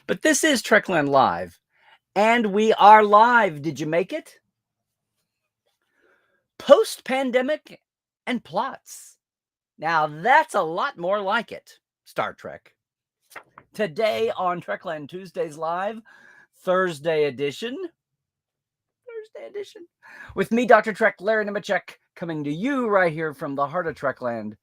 But this is Trekland Live, and we are live. Did you make it? Post-pandemic and plots. Now that's a lot more like it. Star Trek. Today on Trekland Tuesdays Live, Thursday edition. With me, Dr. Trek, Larry Nemechek, coming to you right here from the heart of Trekland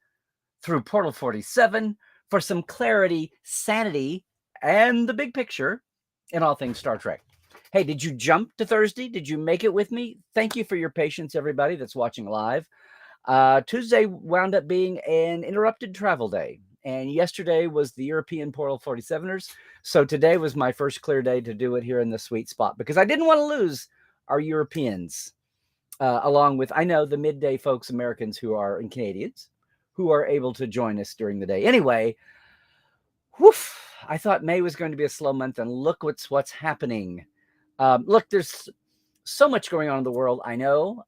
through Portal 47 for some clarity, sanity, and the big picture in all things Star Trek. Hey, did you jump to Thursday? Did you make it with me? Thank you for your patience, everybody that's watching live. Tuesday wound up being an interrupted travel day. And yesterday was the European Portal 47ers. So today was my first clear day to do it here in the sweet spot because I didn't want to lose our Europeans, along with, I know, the midday folks, Americans who are, and Canadians, who are able to join us during the day. Anyway, I thought May was going to be a slow month, and look what's happening. Look, there's so much going on in the world, I know,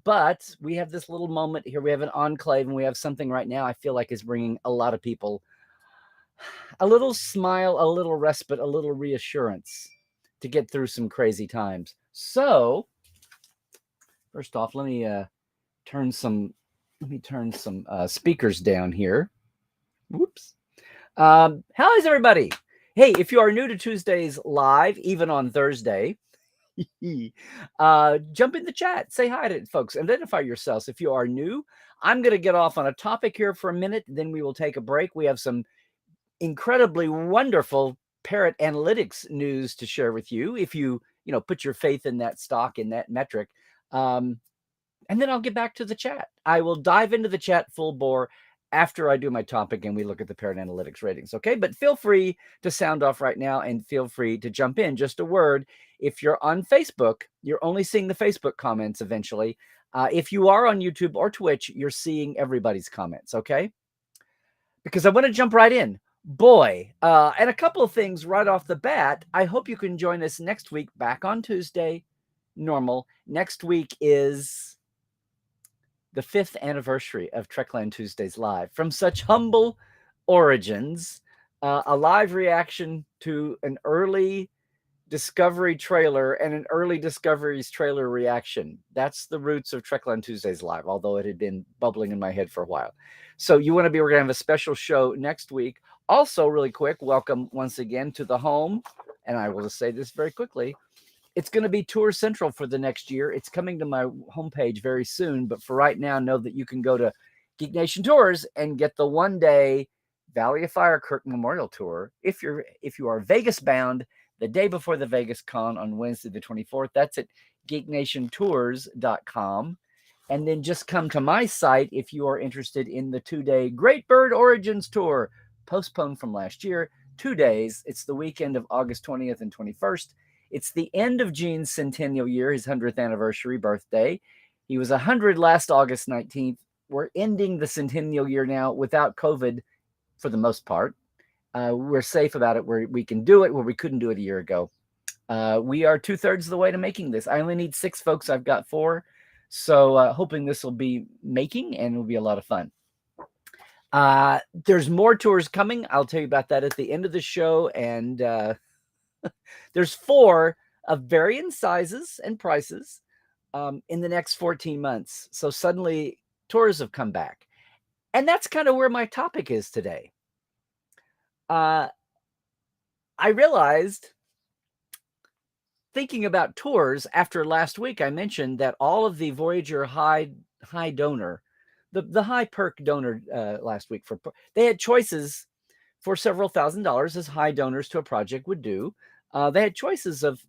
but we have this little moment here. We have an enclave, and we have something right now I feel like is bringing a lot of people a little smile, a little respite, a little reassurance to get through some crazy times. So, first off, let me turn some speakers down here. Whoops. How is everybody? Hey, if you are new to Tuesdays Live, even on Thursday, jump in the chat. Say hi to folks. Identify yourselves. If you are new, I'm going to get off on a topic here for a minute. Then we will take a break. We have some incredibly wonderful Parrot Analytics news to share with you. If you put your faith in that stock, in that metric. And then I'll get back to the chat. I will dive into the chat full bore after I do my topic and we look at the Parrot Analytics ratings, okay? But feel free to sound off right now and feel free to jump in. Just a word, if you're on Facebook, you're only seeing the Facebook comments eventually. If you are on YouTube or Twitch, you're seeing everybody's comments, okay? Because I want to jump right in. Boy, and a couple of things right off the bat. I hope you can join us next week, back on Tuesday, normal. Next week is the 5th anniversary of Trekland Tuesdays Live. From such humble origins, a live reaction to an early Discovery trailer and an early Discovery's trailer reaction. That's the roots of Trekland Tuesdays Live, although it had been bubbling in my head for a while. So we're going to have a special show next week. Also, really quick, welcome once again to the home. And I will just say this very quickly. It's going to be Tour Central for the next year. It's coming to my homepage very soon. But for right now, know that you can go to Geek Nation Tours and get the one-day Valley of Fire Kirk Memorial Tour. If you are Vegas bound, the day before the Vegas Con on Wednesday the 24th. That's at geeknationtours.com. And then just come to my site if you are interested in the 2-day Great Bird Origins Tour, postponed from last year, 2 days. It's the weekend of August 20th and 21st. It's the end of Gene's centennial year, his 100th anniversary birthday. He was 100 last August 19th. We're ending the centennial year now without COVID for the most part. We're safe about it where we can do it where we couldn't do it a year ago. We are 2/3 of the way to making this. I only need 6 folks. I've got 4. So hoping this will be making and it'll be a lot of fun. There's more tours coming. I'll tell you about that at the end of the show. And there's 4 of varying sizes and prices in the next 14 months. So suddenly tours have come back. And that's kind of where my topic is today. I realized, thinking about tours after last week, I mentioned that all of the Voyager high donor, the high perk donor last week, they had choices for several $1,000s as high donors to a project would do. They had choices of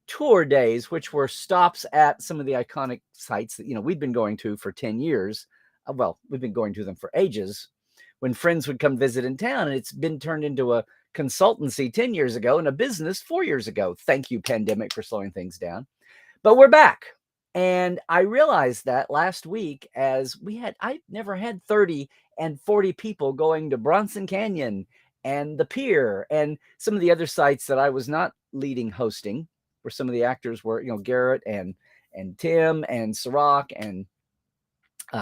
tour days, which were stops at some of the iconic sites that we'd been going to for 10 years. Well, we've been going to them for ages. When friends would come visit in town, and it's been turned into a consultancy 10 years ago and a business 4 years ago. Thank you, pandemic, for slowing things down. But we're back. And I realized that last week I never had 30 and 40 people going to Bronson Canyon and the Pier and some of the other sites that I was not leading hosting, where some of the actors were, Garrett and Tim and Sirach and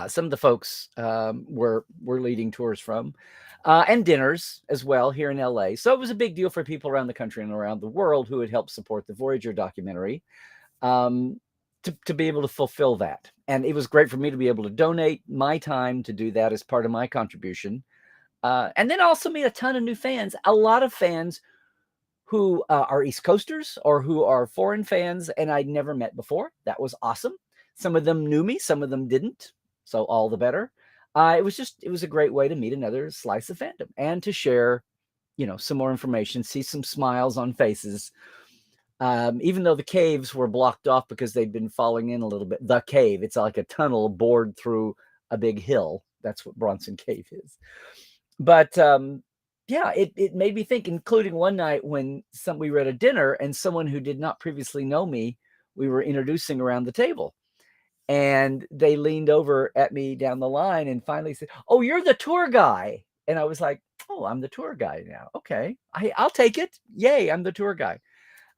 some of the folks were leading tours from. and dinners as well here in LA. So it was a big deal for people around the country and around the world who had helped support the Voyager documentary, um, to be able to fulfill that. And it was great for me to be able to donate my time to do that as part of my contribution. And then also meet a ton of new fans, a lot of fans who are East Coasters or who are foreign fans and I'd never met before. That was awesome. Some of them knew me, some of them didn't. So all the better. It was a great way to meet another slice of fandom and to share, some more information, see some smiles on faces. Even though the caves were blocked off because they'd been falling in a little bit. The cave, it's like a tunnel bored through a big hill. That's what Bronson Cave is. But yeah, it made me think, including one night when we were at a dinner and someone who did not previously know me, we were introducing around the table. And they leaned over at me down the line and finally said, "Oh, you're the tour guy." And I was like, "Oh, I'm the tour guy now. Okay, I'll take it. Yay, I'm the tour guy."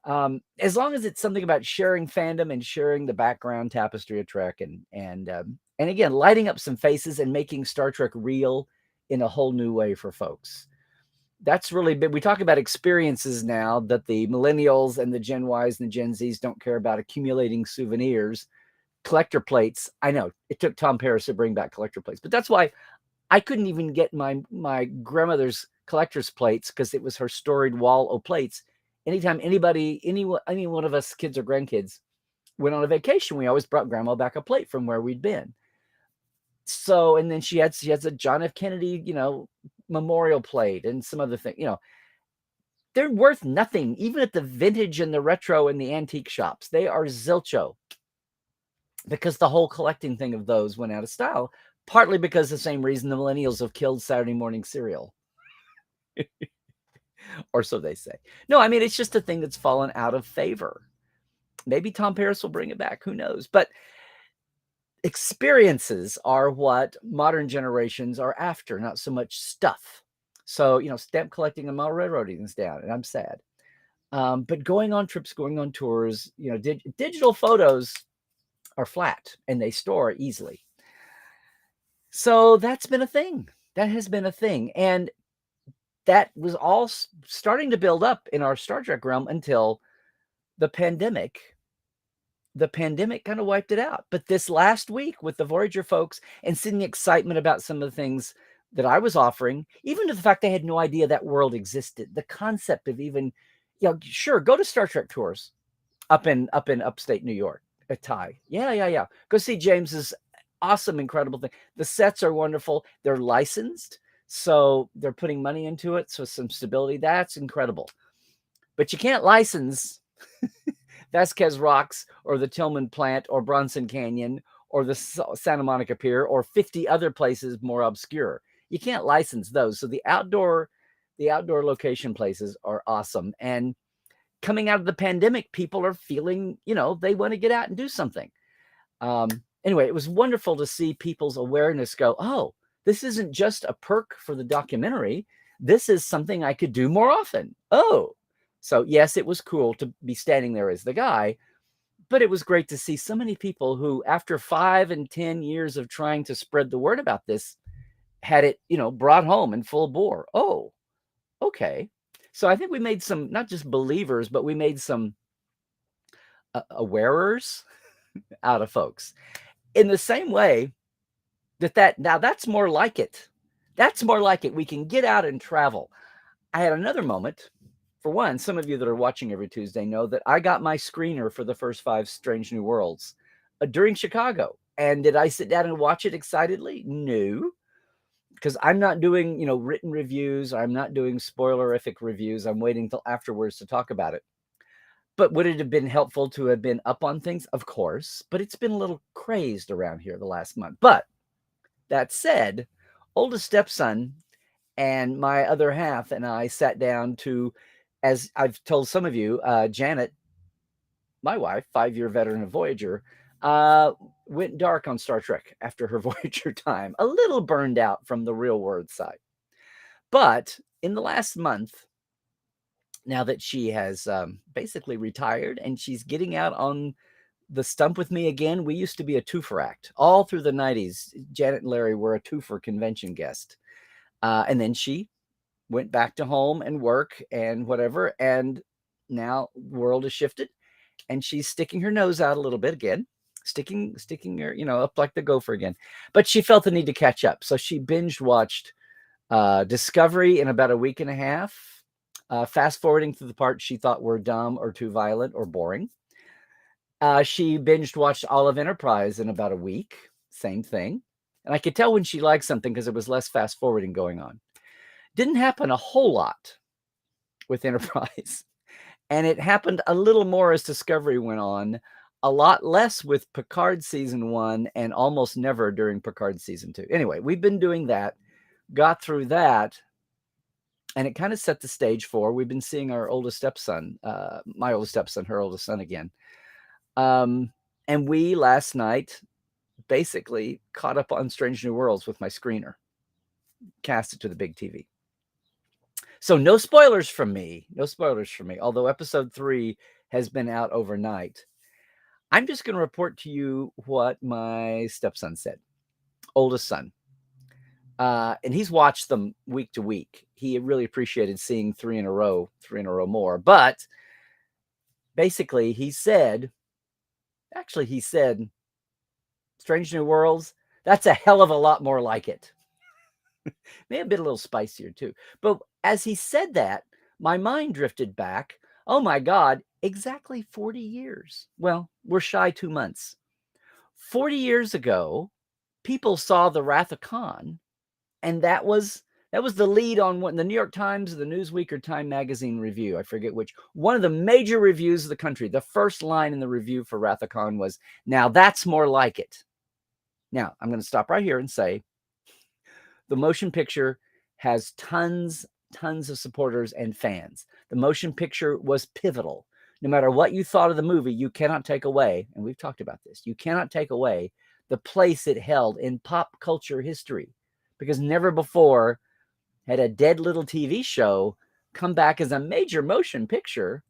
As long as it's something about sharing fandom and sharing the background tapestry of Trek and again, lighting up some faces and making Star Trek real in a whole new way for folks. That's really big. We talk about experiences now that the millennials and the Gen Ys and the Gen Zs don't care about accumulating souvenirs, collector plates. I know it took Tom Paris to bring back collector plates, but that's why I couldn't even get my grandmother's collector's plates because it was her storied wall of plates. Anytime any one of us kids or grandkids went on a vacation, we always brought grandma back a plate from where we'd been. So, and then she has a John F. Kennedy, memorial plate and some other thing, they're worth nothing, even at the vintage and the retro and the antique shops. They are zilcho because the whole collecting thing of those went out of style, partly because the same reason the millennials have killed Saturday morning cereal. Or so they say. No, I mean, it's just a thing that's fallen out of favor. Maybe Tom Paris will bring it back. Who knows? But experiences are what modern generations are after, not so much stuff. So, stamp collecting and my railroading is down, and I'm sad. But going on trips, going on tours, digital photos are flat and they store easily. So that's been a thing. That has been a thing. And that was all starting to build up in our Star Trek realm until the pandemic. The pandemic kind of wiped it out. But this last week with the Voyager folks and seeing the excitement about some of the things that I was offering, even to the fact they had no idea that world existed, the concept of even, sure, go to Star Trek tours up in upstate New York at Thai. Yeah. Go see James's awesome, incredible thing. The sets are wonderful. They're licensed. So they're putting money into it. So some stability, that's incredible. But you can't license Vasquez Rocks or the Tillman Plant or Bronson Canyon or the Santa Monica Pier or 50 other places more obscure. You can't license those. So the outdoor location places are awesome. And coming out of the pandemic, people are feeling, they want to get out and do something. Anyway, it was wonderful to see people's awareness go, oh, this isn't just a perk for the documentary. This is something I could do more often. Oh, so yes, it was cool to be standing there as the guy, but it was great to see so many people who, after 5 and 10 years of trying to spread the word about this, had it, brought home in full bore. Oh, okay. So I think we made some, not just believers, but we made some awarers out of folks. In the same way now that's more like it. That's more like it. We can get out and travel. I had another moment. For one, some of you that are watching every Tuesday know that I got my screener for the first 5 Strange New Worlds during Chicago. And did I sit down and watch it excitedly? No, because I'm not doing, written reviews. I'm not doing spoilerific reviews. I'm waiting till afterwards to talk about it. But would it have been helpful to have been up on things? Of course. But it's been a little crazed around here the last month. But that said, oldest stepson and my other half and I sat down to, as I've told some of you, Janet, my wife, 5-year veteran of Voyager, went dark on Star Trek after her Voyager time, a little burned out from the real world side. But in the last month, now that she has basically retired and she's getting out on the stump with me again, we used to be a twofer act all through the 90s. Janet and Larry were a twofer convention guest. And then she went back to home and work and whatever. And now the world has shifted, and she's sticking her nose out a little bit again, sticking her, up like the gopher again. But she felt the need to catch up. So she binge watched Discovery in about a week and a half, fast forwarding through the parts she thought were dumb or too violent or boring. She binged watched all of Enterprise in about a week. Same thing. And I could tell when she liked something because it was less fast forwarding going on. Didn't happen a whole lot with Enterprise. And it happened a little more as Discovery went on, a lot less with Picard season 1 and almost never during Picard season 2. Anyway, we've been doing that, got through that, and it kind of set the stage for, we've been seeing our oldest stepson, my oldest stepson, her oldest son again. And we last night basically caught up on Strange New Worlds with my screener, cast it to the big TV. So no spoilers from me, although episode 3 has been out overnight. I'm just going to report to you what my stepson said, oldest son. And he's watched them week to week. He really appreciated seeing 3 in a row more. But basically he said, Strange New Worlds, that's a hell of a lot more like it. May have been a little spicier too. But as he said that, my mind drifted back. Oh my God, exactly 40 years. Well, we're shy 2 months. 40 years ago, people saw the Wrath of Khan, and that was the lead on what the New York Times, the Newsweek, or Time Magazine review. I forget which. One of the major reviews of the country. The first line in the review for Wrath of Khan was, "Now that's more like it." Now, I'm going to stop right here and say, the motion picture has tons of supporters and fans. The motion picture was pivotal. No matter what you thought of the movie, you cannot take away, and we've talked about this, you cannot take away the place it held in pop culture history, because never before had a dead little TV show come back as a major motion picture,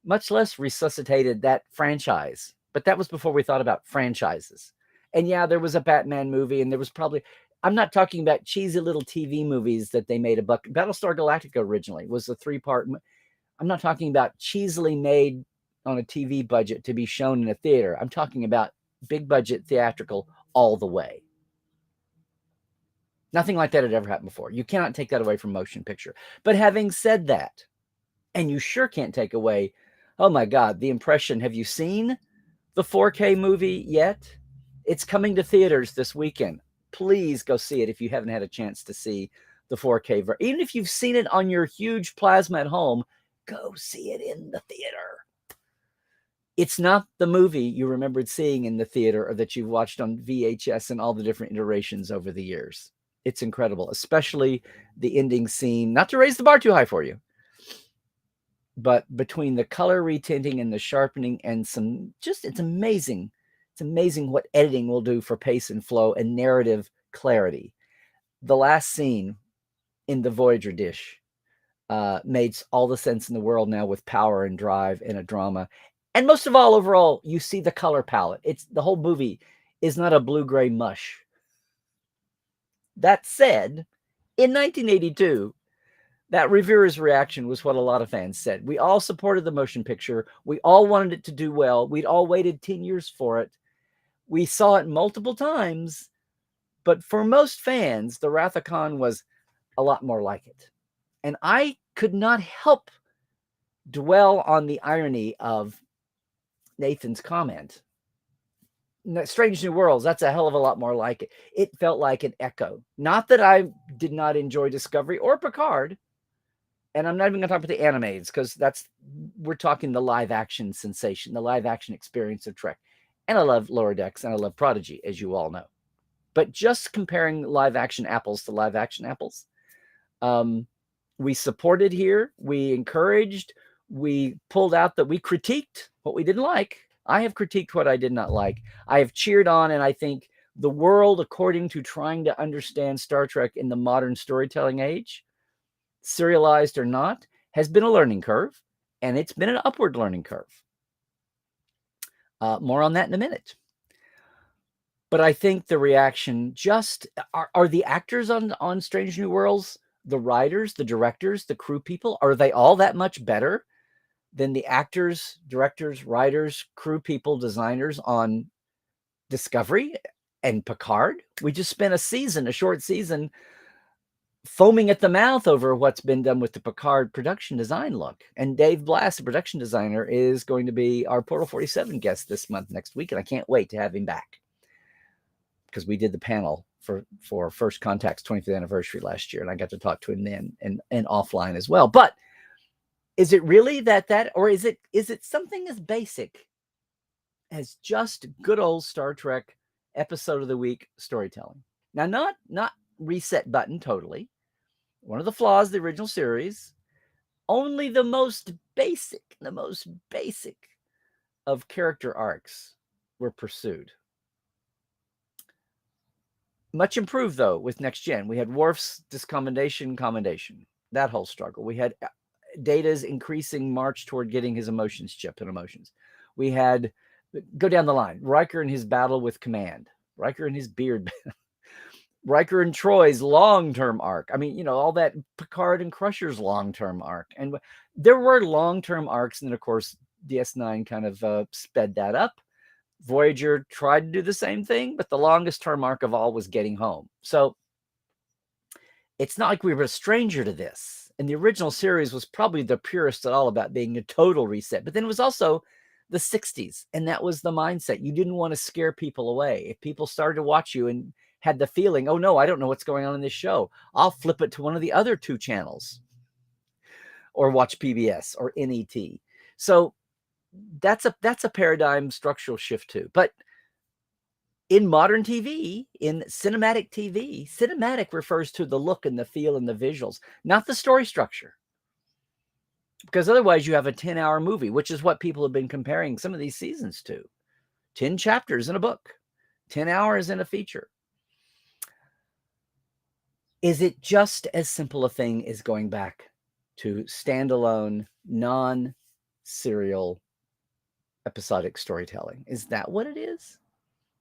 much less resuscitated that franchise. But that was before we thought about franchises. And yeah, there was a Batman movie, and there was probably, I'm not talking about cheesy little TV movies that they made a buck. Battlestar Galactica originally was a 3-part. I'm not talking about cheesily made on a TV budget to be shown in a theater. I'm talking about big budget theatrical all the way. Nothing like that had ever happened before. You cannot take that away from motion picture. But having said that, and you sure can't take away, oh my God, the impression. Have you seen the 4K movie yet? It's coming to theaters this weekend. Please go see it if you haven't had a chance to see the 4K version. Even if you've seen it on your huge plasma at home, go see it in the theater. It's not the movie you remembered seeing in the theater or that you've watched on VHS and all the different iterations over the years. It's incredible, especially the ending scene. Not to raise the bar too high for you, but between the color retinting and the sharpening and some, just, it's amazing. It's amazing what editing will do for pace and flow and narrative clarity. The last scene in the Voyager dish made all the sense in the world now, with power and drive and a drama. And most of all, overall, you see the color palette. It's the whole movie is not a blue-gray mush. That said, in 1982, that reviewer's reaction was what a lot of fans said. We all supported the motion picture. We all wanted it to do well. We'd all waited 10 years for it. We saw it multiple times. But for most fans, the Wrath of Khan was a lot more like it. And I could not help dwell on the irony of Nathan's comment. Strange New Worlds, that's a hell of a lot more like it. It felt like an echo. Not that I did not enjoy Discovery or Picard. And I'm not even going to talk about the animes, because we're talking the live action sensation, the live action experience of Trek. And I love Lower Decks and I love Prodigy, as you all know. But just comparing live action apples to live action apples, we supported here, we encouraged, we pulled out that we critiqued what we didn't like. I have critiqued what I did not like. I have cheered on, and I think the world, according to trying to understand Star Trek in the modern storytelling age, serialized or not, has been a learning curve, and it's been an upward learning curve. More on that in a minute. But I think the reaction just are the actors on Strange New Worlds, the writers, the directors, the crew people, are they all that much better than the actors, directors, writers, crew people, designers on Discovery and Picard? We just spent a short season, foaming at the mouth over what's been done with the Picard production design look. And Dave Blass, the production designer, is going to be our Portal 47 guest this month, next week, and I can't wait to have him back, because we did the panel for First Contact's 25th anniversary last year, and I got to talk to him then and offline as well. But is it really that, or is it something as basic as just good old Star Trek episode of the week storytelling? Now, not reset button totally. One of the flaws of the original series, only the most basic of character arcs were pursued. Much improved, though, with Next Gen. We had Worf's commendation, that whole struggle. We had Data's increasing march toward getting his emotions chipped and emotions. We had, go down the line, Riker and his battle with Command, Riker and his beard, Riker and Troy's long-term arc. I mean, all that Picard and Crusher's long-term arc. And there were long-term arcs, and then, of course, DS9 kind of sped that up. Voyager tried to do the same thing, but the longest term arc of all was getting home. So it's not like we were a stranger to this. And the original series was probably the purest at all about being a total reset. But then it was also the 60s, and that was the mindset. You didn't want to scare people away. If people started to watch you and had the feeling, oh no, I don't know what's going on in this show, I'll flip it to one of the other two channels or watch PBS or NET. So that's a paradigm structural shift too. But in modern TV, in cinematic TV, cinematic refers to the look and the feel and the visuals, not the story structure. Because otherwise you have a 10-hour movie, which is what people have been comparing some of these seasons to. 10 chapters in a book, 10 hours in a feature. Is it just as simple a thing as going back to standalone, non-serial episodic storytelling? Is that what it is?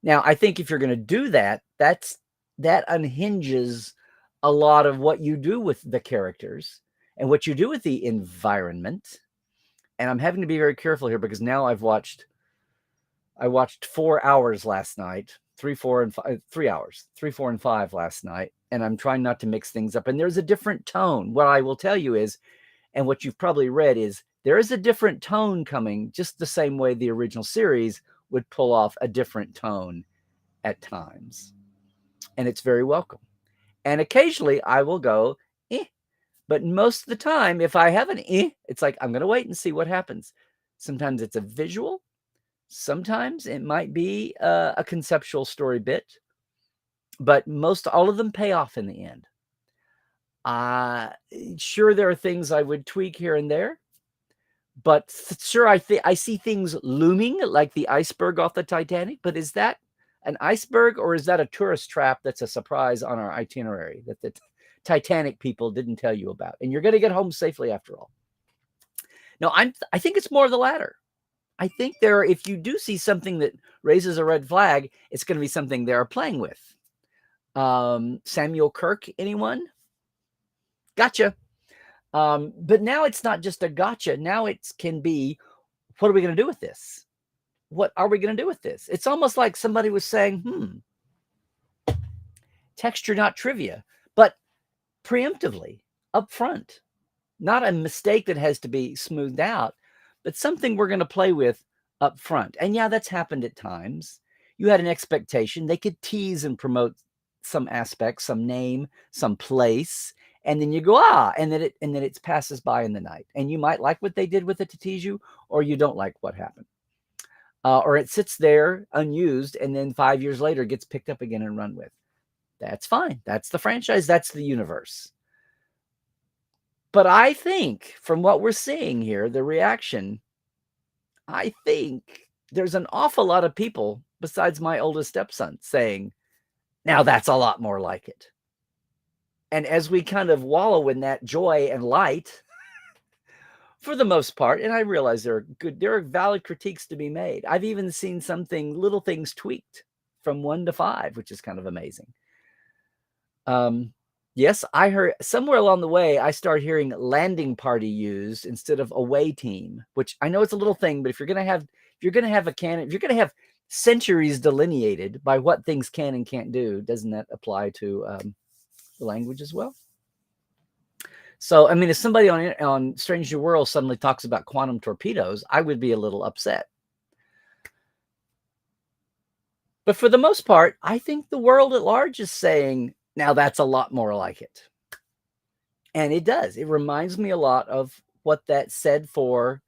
Now, I think if you're going to do that, that unhinges a lot of what you do with the characters and what you do with the environment. And I'm having to be very careful here, because now I watched 4 hours last night, 3, 4, and 5 last night. And I'm trying not to mix things up. And there's a different tone. What I will tell you is, and what you've probably read is, there is a different tone coming, just the same way the original series would pull off a different tone at times. And it's very welcome. And occasionally I will go, but most of the time, if I have an it's like, I'm going to wait and see what happens. Sometimes it's a visual. Sometimes it might be a conceptual story bit. But all of them pay off in the end. Sure, there are things I would tweak here and there. But sure, I see things looming like the iceberg off the Titanic. But is that an iceberg, or is that a tourist trap that's a surprise on our itinerary that the Titanic people didn't tell you about? And you're going to get home safely after all. No, I think it's more of the latter. I think if you do see something that raises a red flag, it's going to be something they're playing with. Samuel Kirk, anyone? Gotcha. But now it's not just a gotcha. Now it can be, what are we going to do with this? What are we going to do with this? It's almost like somebody was saying, texture, not trivia, but preemptively, up front. Not a mistake that has to be smoothed out, but something we're going to play with up front. And yeah, that's happened at times. You had an expectation. They could tease and promote some aspect, some name, some place, and then you go, and then it passes by in the night. And you might like what they did with it to tease you, or you don't like what happened. Or it sits there unused, and then 5 years later gets picked up again and run with. That's fine. That's the franchise. That's the universe. But I think from what we're seeing here, the reaction, I think there's an awful lot of people besides my oldest stepson saying, now that's a lot more like it. And as we kind of wallow in that joy and light, for the most part, and I realize there are valid critiques to be made. I've even seen little things tweaked from 1 to 5, which is kind of amazing. Yes, I heard somewhere along the way, I started hearing landing party used instead of away team, which I know it's a little thing, but if you're going to have a canon, if you're going to have centuries delineated by what things can and can't do, doesn't that apply to the language as well? So, I mean, if somebody on Strange New Worlds suddenly talks about quantum torpedoes, I would be a little upset. But for the most part, I think the world at large is saying, now that's a lot more like it. And it does. It reminds me a lot of what that said for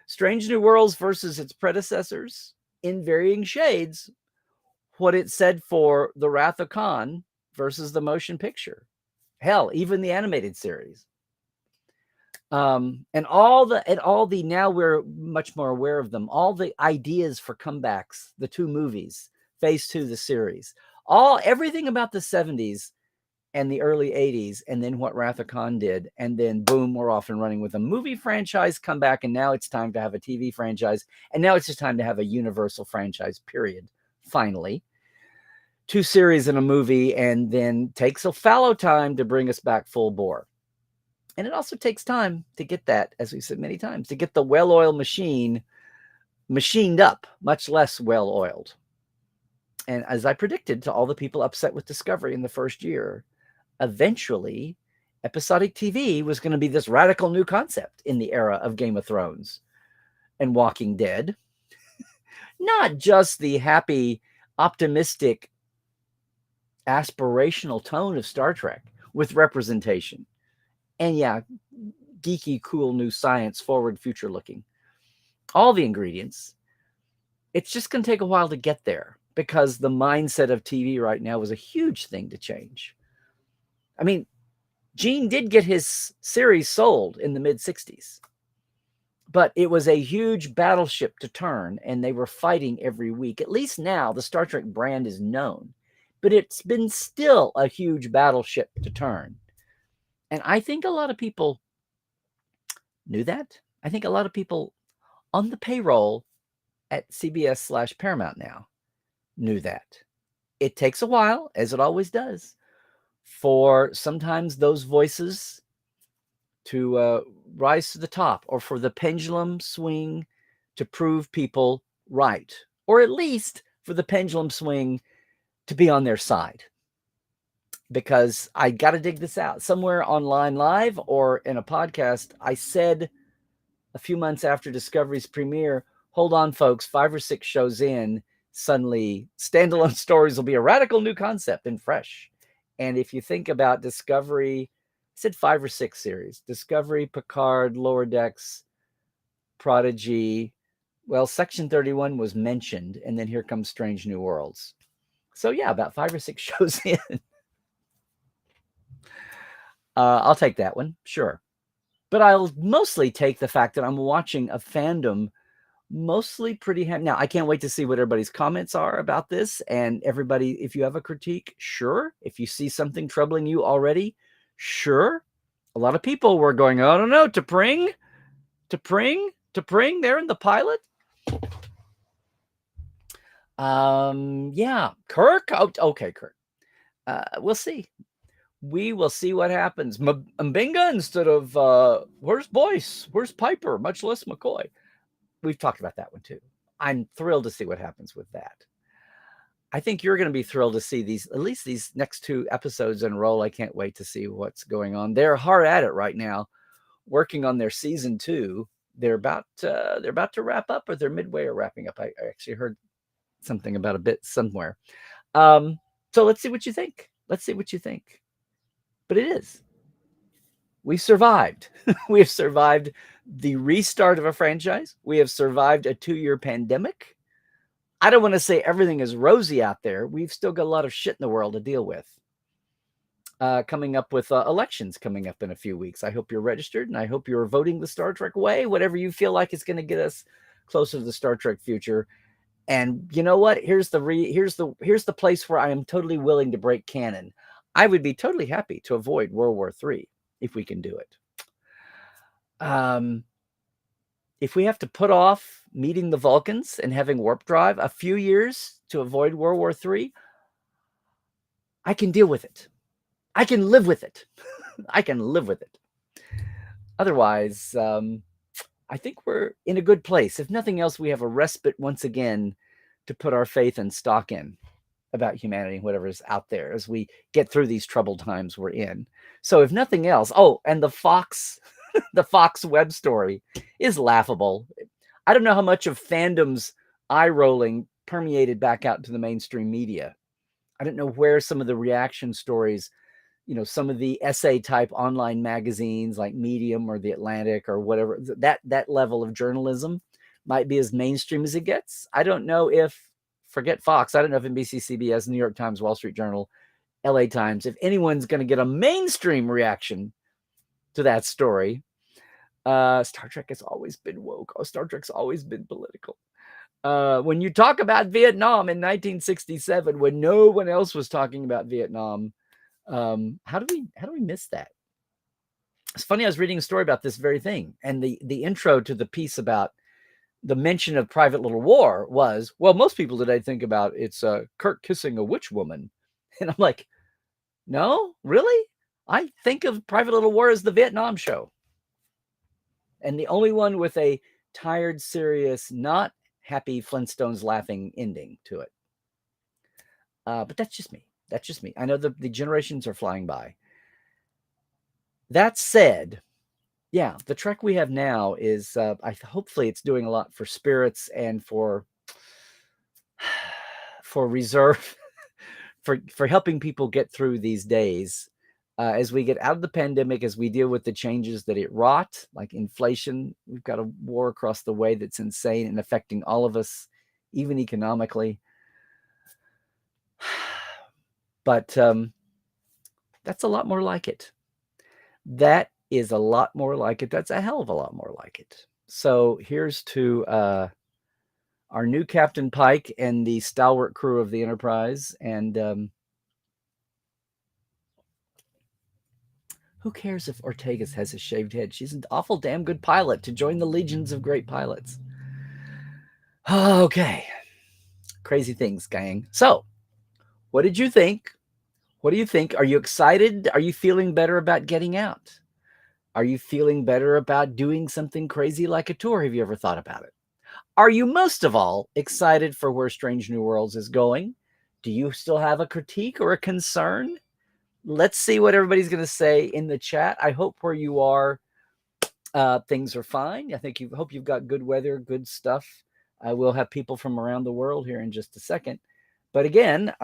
Strange New Worlds versus its predecessors in varying shades, what it said for The Wrath of Khan versus the motion picture. Hell, even the animated series. And all the now we're much more aware of them. All the ideas for comebacks, the 2 movies, Phase 2, the series, everything about the 70s and the early 80s, and then what Wrath of Khan did, and then boom, we're off and running with a movie franchise comeback, and now it's time to have a TV franchise, and now it's just time to have a universal franchise, period. Finally. 2 series in a movie, and then takes a fallow time to bring us back full bore. And it also takes time to get that, as we said many times, to get the well-oiled machine machined up, much less well-oiled. And as I predicted to all the people upset with Discovery in the first year, eventually episodic TV was going to be this radical new concept in the era of Game of Thrones and Walking Dead. Not just the happy, optimistic, aspirational tone of Star Trek with representation. And yeah, geeky, cool new science, forward, future looking. All the ingredients. It's just going to take a while to get there because the mindset of TV right now was a huge thing to change. I mean, Gene did get his series sold in the mid-60s, but it was a huge battleship to turn, and they were fighting every week. At least now the Star Trek brand is known, but it's been still a huge battleship to turn. And I think a lot of people knew that. I think a lot of people on the payroll at CBS/Paramount now knew that. It takes a while, as it always does, for sometimes those voices to rise to the top, or for the pendulum swing to prove people right, or at least for the pendulum swing to be on their side. Because I got to dig this out. Somewhere online live or in a podcast, I said a few months after Discovery's premiere, hold on, folks, 5 or 6 shows in, suddenly standalone stories will be a radical new concept and fresh. And if you think about Discovery, I said 5 or 6 series, Discovery, Picard, Lower Decks, Prodigy. Well, Section 31 was mentioned, and then here comes Strange New Worlds. So yeah, about 5 or 6 shows in. I'll take that one, sure. But I'll mostly take the fact that I'm watching a fandom mostly pretty happy. Now, I can't wait to see what everybody's comments are about this. And everybody, if you have a critique, sure. If you see something troubling you already, sure. A lot of people were going, oh, I don't know, to Pring, they're in the pilot. Yeah, Kirk. Oh, okay, Kirk. We'll see. We will see what happens. Mbinga instead of where's Boyce? Where's Piper? Much less McCoy. We've talked about that one too. I'm thrilled to see what happens with that. I think you're going to be thrilled to see at least these next 2 episodes in a row. I can't wait to see what's going on. They're hard at it right now, working on their season 2. They're about to wrap up, or they're midway or wrapping up. I actually heard something about a bit somewhere. So let's see what you think. But it is. We survived. We have survived the restart of a franchise. We have survived a 2-year pandemic. I don't want to say everything is rosy out there. We've still got a lot of shit in the world to deal with. Coming up with elections coming up in a few weeks. I hope you're registered, and I hope you're voting the Star Trek way, whatever you feel like is going to get us closer to the Star Trek future. And you know what? Here's the place where I am totally willing to break canon. I would be totally happy to avoid World War III if we can do it. if we have to put off meeting the Vulcans and having warp drive a few years to avoid World War III, I can deal with it. I can live with it. I can live with it. Otherwise, I think we're in a good place. If nothing else, we have a respite once again to put our faith and stock in about humanity and whatever is out there as we get through these troubled times we're in. So if nothing else, and the Fox, the Fox web story is laughable. I don't know how much of fandom's eye rolling permeated back out to the mainstream media. I don't know where some of the reaction stories, some of the essay type online magazines like Medium or The Atlantic or whatever, that level of journalism might be as mainstream as it gets. I don't know if, forget Fox, I don't know if NBC, CBS, New York Times, Wall Street Journal, LA Times, if anyone's going to get a mainstream reaction to that story. Star Trek has always been woke. Star Trek's always been political. When you talk about Vietnam in 1967, when no one else was talking about Vietnam, how do we miss that? It's funny. I was reading a story about this very thing, and the intro to the piece about the mention of Private Little War was, well, most people today think about it's Kirk kissing a witch woman, and I'm like, no, really? I think of Private Little War as the Vietnam show, and the only one with a tired, serious, not happy Flintstones laughing ending to it. But that's just me. That's just me. I know the generations are flying by. That said, yeah, the Trek we have now is, hopefully it's doing a lot for spirits and for reserve, for helping people get through these days. As we get out of the pandemic, as we deal with the changes that it wrought, like inflation, we've got a war across the way that's insane and affecting all of us, even economically. But that's a lot more like it. That is a lot more like it. That's a hell of a lot more like it. So here's to our new Captain Pike and the stalwart crew of the Enterprise. And who cares if Ortegas has a shaved head? She's an awful damn good pilot to join the legions of great pilots. Okay. Crazy things, gang. So what did you think? What do you think? Are you excited? Are you feeling better about getting out? Are you feeling better about doing something crazy like a tour? Have you ever thought about it? Are you most of all excited for where Strange New Worlds is going? Do you still have a critique or a concern? Let's see what everybody's going to say in the chat. I hope where you are, things are fine. I think hope you've got good weather, good stuff. I will have people from around the world here in just a second. But again,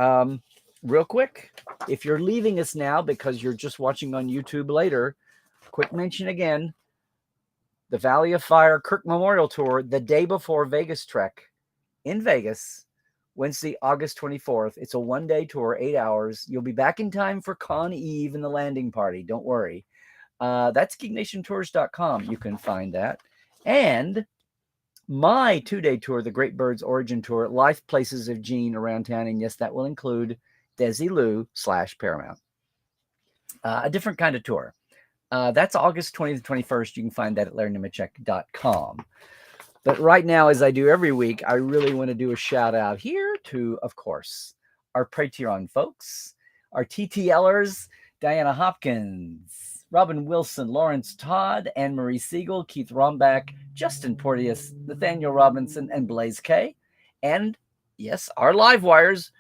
real quick, if you're leaving us now because you're just watching on YouTube later, quick mention again, the Valley of Fire Kirk Memorial Tour, the day before Vegas Trek in Vegas, Wednesday, August 24th. It's a one-day tour, 8 hours. You'll be back in time for Con Eve and the landing party. Don't worry. That's geeknationtours.com. You can find that. And my 2-day tour, the Great Birds Origin Tour, Life Places of Gene around town. And yes, that will include Desilu / Paramount. A different kind of tour. That's August 20th to 21st. You can find that at LarryNemecek.com. But right now, as I do every week, I really want to do a shout out here to, of course, our Patreon folks, our TTLers, Diana Hopkins, Robin Wilson, Lawrence Todd, Anne-Marie Siegel, Keith Rombach, Justin Porteous, Nathaniel Robinson, and Blaze K. And yes, our live wires,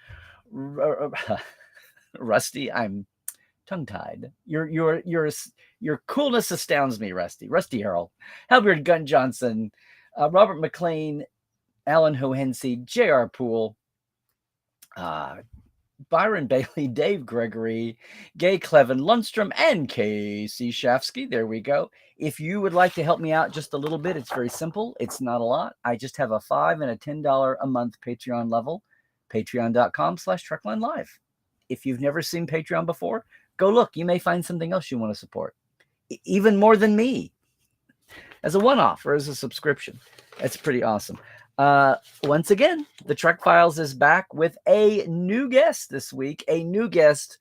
Rusty, I'm tongue-tied. Your coolness astounds me, Rusty. Rusty Harrell, Halbert Gunn Johnson, Robert McLean, Alan Hohense, J.R. Poole, Byron Bailey, Dave Gregory, Gay Clevin, Lundstrom, and Casey Shafsky. There we go. If you would like to help me out just a little bit, it's very simple. It's not a lot. I just have a $5 and a $10 a month Patreon level. Patreon.com/Trekland Live. If you've never seen Patreon before, go look. You may find something else you want to support. Even more than me. As a one-off or as a subscription. That's pretty awesome. Once again, the Trek Files is back with a new guest this week. A new guest,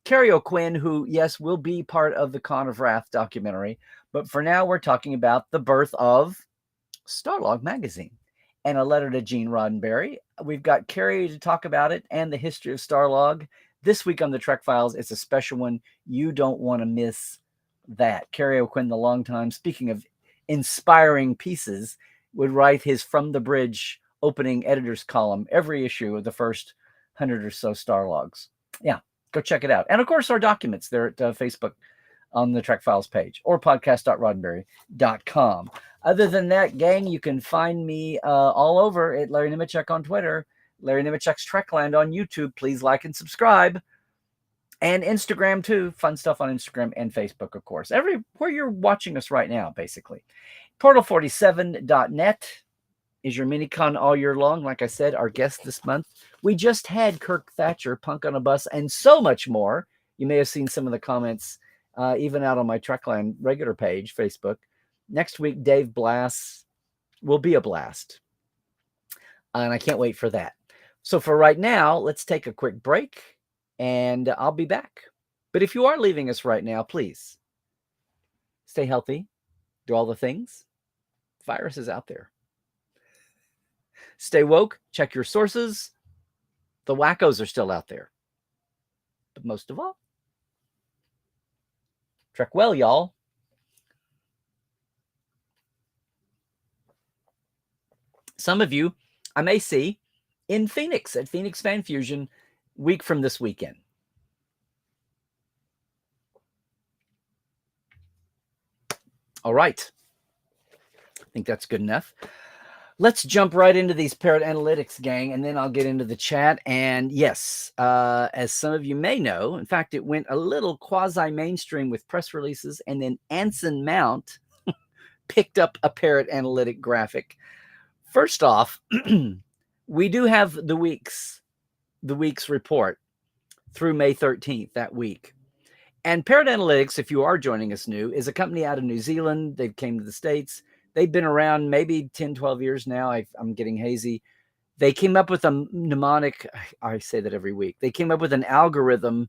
Carrie O'Quinn, who, yes, will be part of the Con of Wrath documentary. But for now, we're talking about the birth of Starlog magazine, and a letter to Gene Roddenberry. We've got Carrie to talk about it and the history of Starlog. This week on the Trek Files, it's a special one. You don't want to miss that. Carrie O'Quinn, the longtime, speaking of inspiring pieces, would write his From the Bridge opening editor's column every issue of the first 100 or so Starlogs. Yeah, go check it out. And of course, our documents, they're at Facebook on the Trek Files page or podcast.roddenberry.com. Other than that, gang, you can find me all over at Larry Nemechek on Twitter, Larry Nemechek's Trekland on YouTube. Please like and subscribe. And Instagram, too. Fun stuff on Instagram and Facebook, of course. Everywhere you're watching us right now, basically. Portal47.net is your minicon all year long. Like I said, our guest this month, we just had Kirk Thatcher, Punk on a Bus, and so much more. You may have seen some of the comments even out on my Trekland regular page, Facebook. Next week, Dave Blass will be a blast. And I can't wait for that. So for right now, let's take a quick break and I'll be back. But if you are leaving us right now, please stay healthy, do all the things. The virus is out there. Stay woke, check your sources. The wackos are still out there. But most of all, trek well, y'all. Some of you I may see in Phoenix at Phoenix Fan Fusion week from this weekend. All right. I think that's good enough. Let's jump right into these Parrot Analytics, gang, and then I'll get into the chat. And yes, as some of you may know, in fact, it went a little quasi-mainstream with press releases, and then Anson Mount picked up a Parrot Analytic graphic. First off, we do have the week's report through May 13th, that week. And Parrot Analytics, if you are joining us new, is a company out of New Zealand. They came to the States. They've been around maybe 10, 12 years now. I'm getting hazy. They came up with a mnemonic. I say that every week. They came up with an algorithm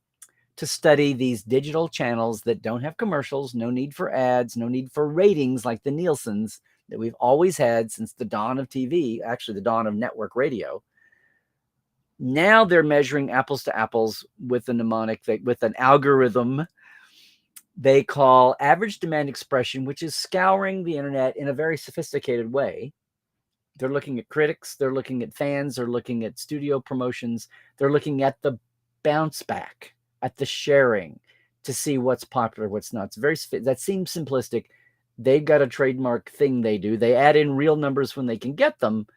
to study these digital channels that don't have commercials, no need for ads, no need for ratings like the Nielsen's that we've always had since the dawn of TV, actually the dawn of network radio. Now they're measuring apples to apples with a mnemonic, with an algorithm they call average demand expression, which is scouring the internet in a very sophisticated way. They're looking at critics, they're looking at fans, they're looking at studio promotions, they're looking at the bounce back, at the sharing to see what's popular, what's not. It's very, that seems simplistic. They've got a trademark thing they do. They add in real numbers when they can get them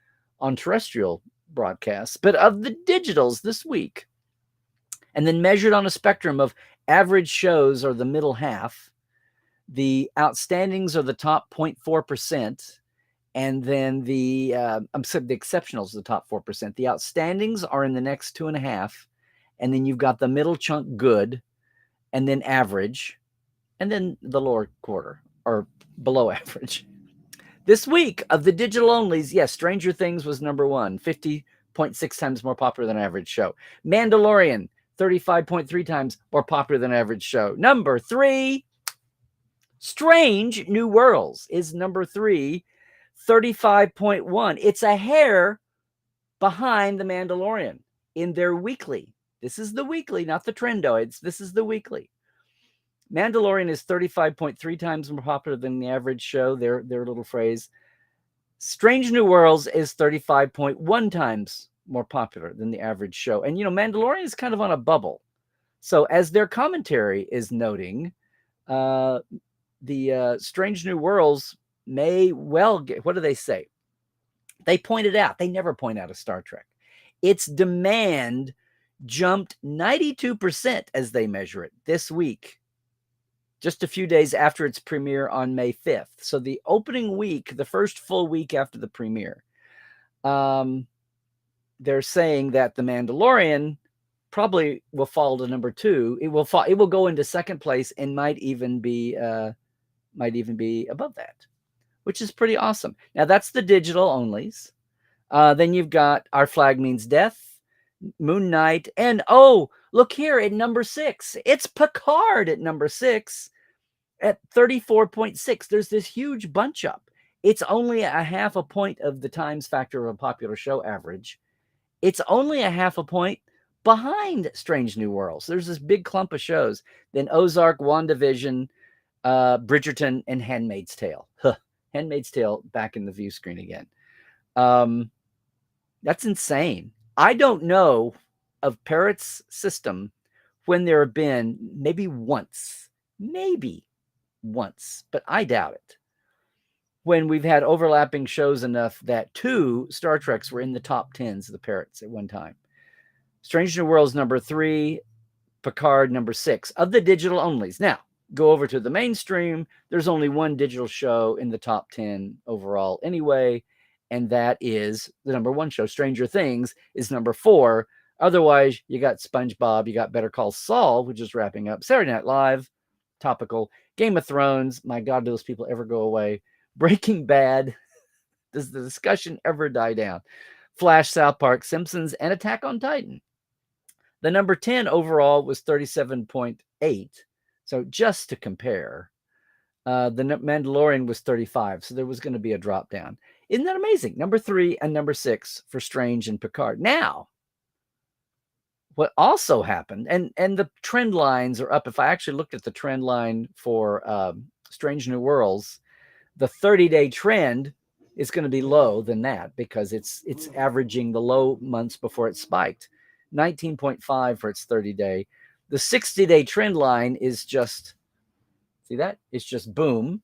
on terrestrial broadcasts. But of the digitals this week, and then measured on a spectrum of average shows are the middle half, the outstandings are the top 0.4%, and then the exceptionals are the top 4%. The outstandings are in the next 2.5%, and then you've got the middle chunk good, and then average, and then the lower quarter, or below average. This week of the digital onlys, yes, Stranger Things was number one, 50.6 times more popular than average show. Mandalorian, 35.3 times more popular than average show. Number 3, Strange New Worlds is number 3, 35.1. It's a hair behind The Mandalorian in their weekly. This is the weekly, not the trendoids. This is the weekly. Mandalorian is 35.3 times more popular than the average show, their little phrase. Strange New Worlds is 35.1 times more popular than the average show. And, Mandalorian is kind of on a bubble. So as their commentary is noting, the Strange New Worlds may well get, what do they say? They pointed out, they never point out a Star Trek. Its demand jumped 92% as they measure it this week, just a few days after its premiere on May 5th. So the opening week, the first full week after the premiere, they're saying that The Mandalorian probably will fall to number 2. It will go into second place and might even be above that, which is pretty awesome. Now that's the digital onlys. Then you've got Our Flag Means Death, Moon Knight, and look here at number 6. It's Picard at number 6 at 34.6. There's this huge bunch up. It's only a half a point of the times factor of a popular show average. It's only a half a point behind Strange New Worlds. There's this big clump of shows. Then Ozark, WandaVision, Bridgerton, and Handmaid's Tale. Huh. Handmaid's Tale back in the view screen again. That's insane. I don't know of Parrot's system when there have been maybe once, but I doubt it, when we've had overlapping shows enough that 2 Star Treks were in the top 10s of the Parrots at one time. Strange New Worlds number 3, Picard number 6 of the digital onlys. Now, go over to the mainstream. There's only one digital show in the top 10 overall anyway, and that is the number 1 show. Stranger Things is number 4. Otherwise, you got SpongeBob, you got Better Call Saul, which is wrapping up. Saturday Night Live, topical. Game of Thrones, my God, do those people ever go away? Breaking Bad, does the discussion ever die down? Flash, South Park, Simpsons, and Attack on Titan. The number 10 overall was 37.8. So just to compare, the Mandalorian was 35. So there was going to be a drop down. Isn't that amazing? Number 3 and number 6 for Strange and Picard. Now, what also happened, and the trend lines are up. If I actually looked at the trend line for Strange New Worlds, the 30-day trend is going to be low than that because it's averaging the low months before it spiked. 19.5 for its 30-day. The 60-day trend line is just, see that? It's just boom.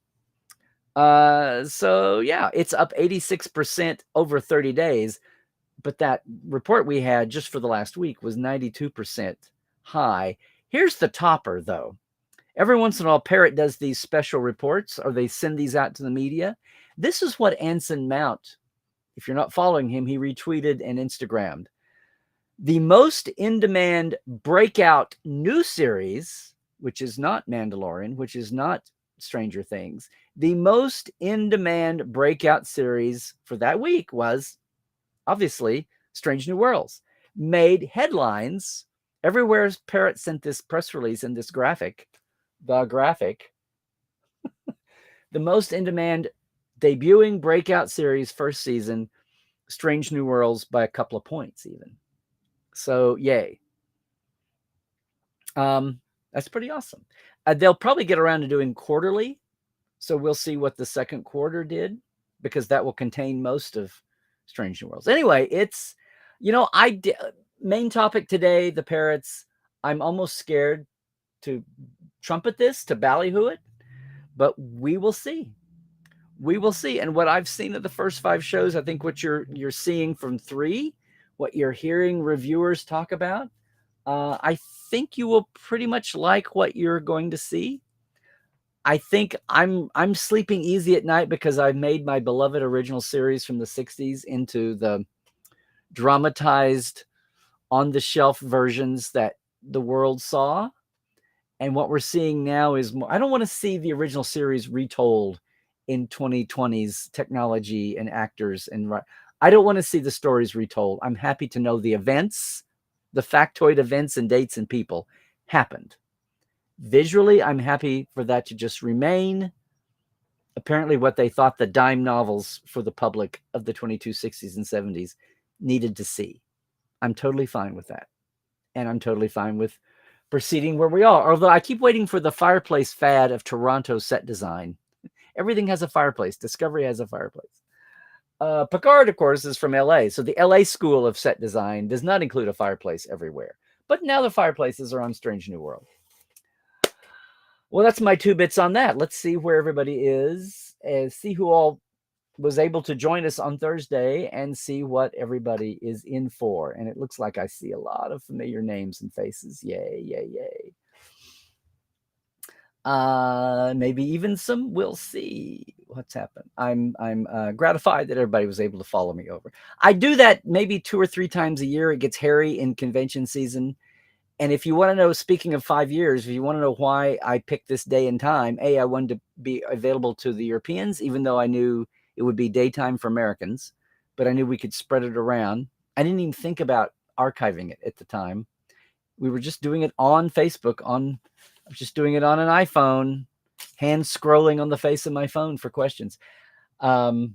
So yeah, it's up 86% over 30 days. But that report we had just for the last week was 92% high. Here's the topper, though. Every once in a while, Parrot does these special reports, or they send these out to the media. This is what Anson Mount, if you're not following him, he retweeted and Instagrammed. The most in-demand breakout new series, which is not Mandalorian, which is not Stranger Things, the most in-demand breakout series for that week was, obviously, Strange New Worlds. Made headlines everywhere. Parrot sent this press release and this graphic. The graphic. The most in-demand debuting breakout series, first season, Strange New Worlds, by a couple of points even. So, yay. That's pretty awesome. They'll probably get around to doing quarterly. So we'll see what the second quarter did, because that will contain most of Strange New Worlds. Anyway, it's, main topic today, the Parrots. I'm almost scared to trumpet this, to ballyhoo it, but we will see. We will see. And what I've seen of the first 5 shows, I think what you're seeing from 3, what you're hearing reviewers talk about, I think you will pretty much like what you're going to see. I think I'm sleeping easy at night because I've made my beloved original series from the 60s into the dramatized, on-the-shelf versions that the world saw. And what we're seeing now is more, I don't want to see the original series retold in 2020's technology and actors. And I don't want to see the stories retold. I'm happy to know the events, the factoid events and dates and people happened. Visually, I'm happy for that to just remain apparently what they thought the dime novels for the public of the 2260s and 70s needed to see. I'm totally fine with that. And I'm totally fine with proceeding where we are. Although I keep waiting for the fireplace fad of Toronto set design. Everything has a fireplace. Discovery has a fireplace. Picard, of course, is from LA. So the LA school of set design does not include a fireplace everywhere. But now the fireplaces are on Strange New World. Well, that's my 2 bits on that. Let's see where everybody is and see who all was able to join us on Thursday and see what everybody is in for. And it looks like I see a lot of familiar names and faces. Yay, yay, yay. Maybe even some. We'll see what's happened. I'm gratified that everybody was able to follow me over. I do that maybe 2 or 3 times a year. It gets hairy in convention season. And if you want to know, speaking of 5 years, if you want to know why I picked this day and time, I wanted to be available to the Europeans, even though I knew it would be daytime for Americans, but I knew we could spread it around. I didn't even think about archiving it at the time. We were just doing it on Facebook, just doing it on an iPhone, hand scrolling on the face of my phone for questions. But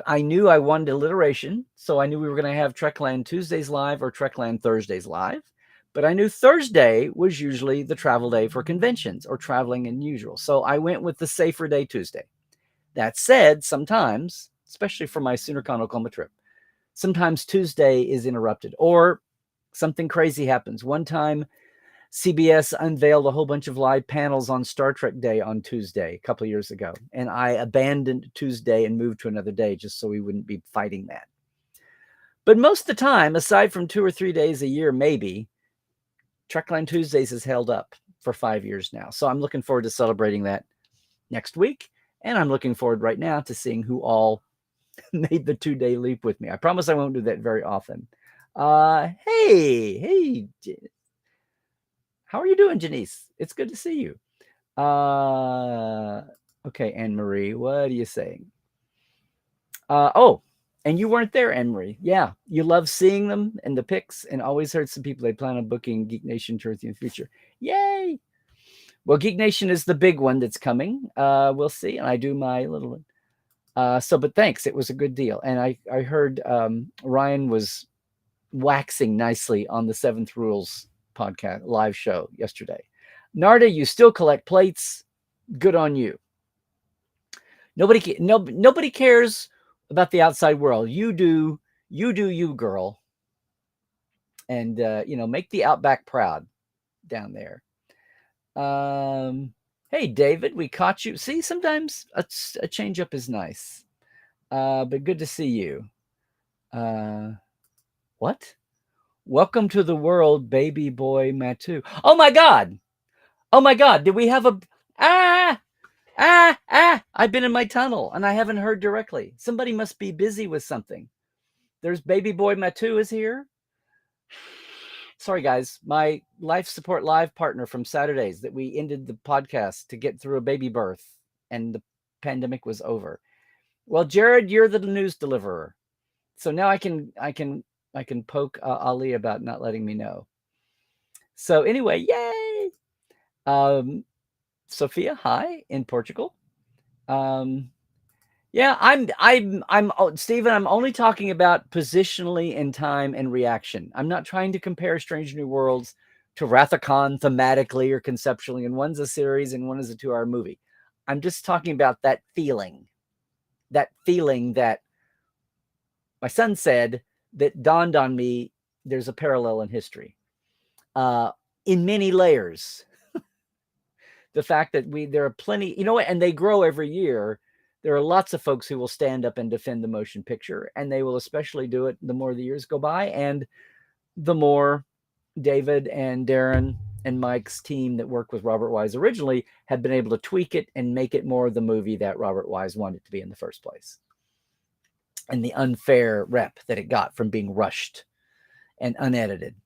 I knew I wanted alliteration, so I knew we were going to have Trekland Tuesdays live or Trekland Thursdays live. But I knew Thursday was usually the travel day for conventions or traveling in usual. So I went with the safer day, Tuesday. That said, sometimes, especially for my SoonerCon Oklahoma trip, sometimes Tuesday is interrupted or something crazy happens. One time, CBS unveiled a whole bunch of live panels on Star Trek Day on Tuesday a couple of years ago. And I abandoned Tuesday and moved to another day just so we wouldn't be fighting that. But most of the time, aside from 2 or 3 days a year, maybe, Trekland Tuesdays has held up for 5 years now. So I'm looking forward to celebrating that next week. And I'm looking forward right now to seeing who all made the 2-day leap with me. I promise I won't do that very often. Hey, how are you doing, Janice? It's good to see you. Okay, Anne-Marie, what are you saying? Oh, and you weren't there, Anne-Marie. Yeah, you love seeing them and the pics, and always heard some people they plan on booking Geek Nation tour in the future. Yay! Well, Geek Nation is the big one that's coming. We'll see, and I do my little one. But thanks. It was a good deal, and I heard Ryan was waxing nicely on the Seventh Rules podcast live show yesterday. Narda, you still collect plates. Good on you. Nobody cares about the outside world. You do, you girl. And make the Outback proud down there. Hey, David, we caught you. See, sometimes a change up is nice. But good to see you. What? Welcome to the world, baby boy Matu. Oh my God. Did we have a I've been in my tunnel and I haven't heard directly. Somebody must be busy with something. There's baby boy Matu is here. Sorry, guys. My life support live partner from Saturdays that we ended the podcast to get through a baby birth and the pandemic was over. Well, Jared, you're the news deliverer. So now I can poke Ali about not letting me know. So anyway, yay! Sophia, hi in Portugal. Yeah, I'm Stephen. I'm only talking about positionally in time and reaction. I'm not trying to compare Strange New Worlds to Wrath of Khan thematically or conceptually, and one's a series and one is a 2-hour movie. I'm just talking about that feeling that my son said that dawned on me. There's a parallel in history, in many layers. The fact that there are plenty, and they grow every year. There are lots of folks who will stand up and defend the motion picture, and they will especially do it the more the years go by, and the more David and Darren and Mike's team that worked with Robert Wise originally had been able to tweak it and make it more the movie that Robert Wise wanted it to be in the first place. And the unfair rep that it got from being rushed and unedited.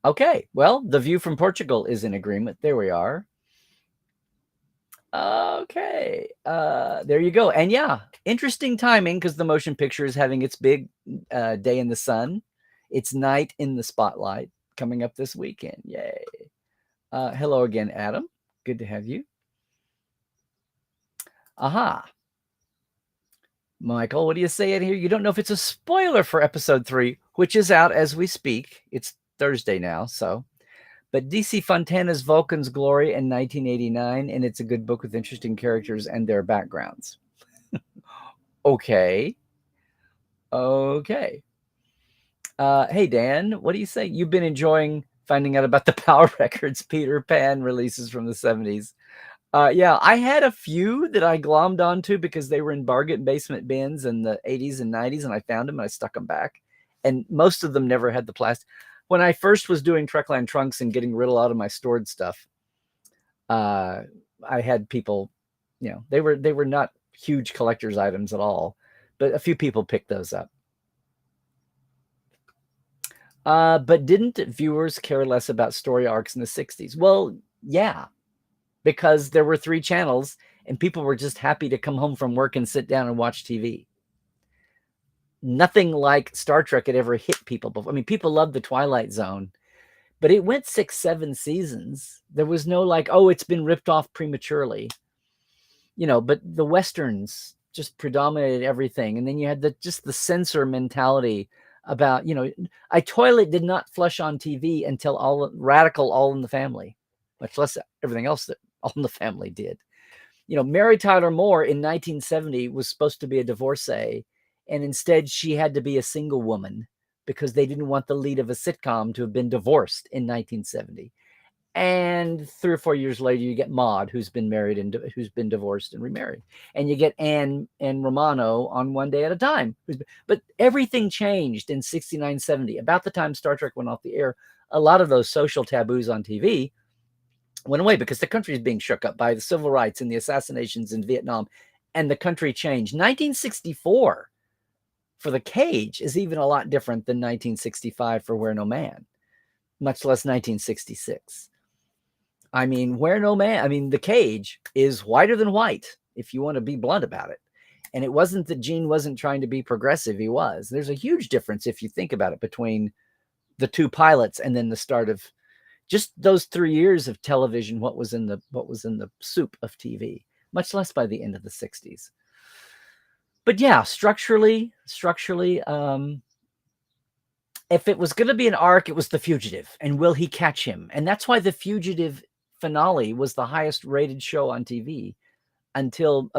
Okay, well, The View from Portugal is in agreement. There we are. Okay, there you go. And yeah, interesting timing because the motion picture is having its big day in the sun. It's night in the spotlight coming up this weekend. Yay. Hello again, Adam. Good to have you. Aha. Michael, what do you say in here? You don't know if it's a spoiler for episode 3, which is out as we speak. It's Thursday now, so. But DC Fontana's Vulcan's Glory in 1989, and it's a good book with interesting characters and their backgrounds. Okay. Hey, Dan, what do you say? You've been enjoying finding out about the Power Records Peter Pan releases from the 70s. Yeah, I had a few that I glommed onto because they were in bargain basement bins in the 80s and 90s, and I found them and I stuck them back. And most of them never had the plastic. When I first was doing Trekland trunks and getting rid of a lot of my stored stuff, I had people, they were not huge collector's items at all, but a few people picked those up. But didn't viewers care less about story arcs in the 60s? Well, yeah, because there were 3 channels and people were just happy to come home from work and sit down and watch TV. Nothing like Star Trek had ever hit people before. I mean, people loved the Twilight Zone, but it went 6, 7 seasons. There was no like, oh, it's been ripped off prematurely, but the Westerns just predominated everything. And then you had just the censor mentality about, a toilet did not flush on TV until All in the Family, much less everything else that All in the Family did. Mary Tyler Moore in 1970 was supposed to be a divorcee, and instead she had to be a single woman because they didn't want the lead of a sitcom to have been divorced in 1970. And 3 or 4 years later, you get Maude, who's been married and who's been divorced and remarried. And you get Anne and Romano on One Day at a Time. But everything changed in 69, 70. About the time Star Trek went off the air, a lot of those social taboos on TV went away because the country is being shook up by the civil rights and the assassinations in Vietnam. And the country changed. 1964 for The Cage is even a lot different than 1965 for Where No Man, much less 1966. I mean, The Cage is whiter than white, if you want to be blunt about it. And it wasn't that Gene wasn't trying to be progressive. He was. There's a huge difference, if you think about it, between the two pilots and then the start of just those 3 years of television, what was in the soup of TV, much less by the end of the 60s. But yeah, structurally, if it was going to be an arc, it was The Fugitive, and will he catch him? And that's why The Fugitive finale was the highest rated show on TV until,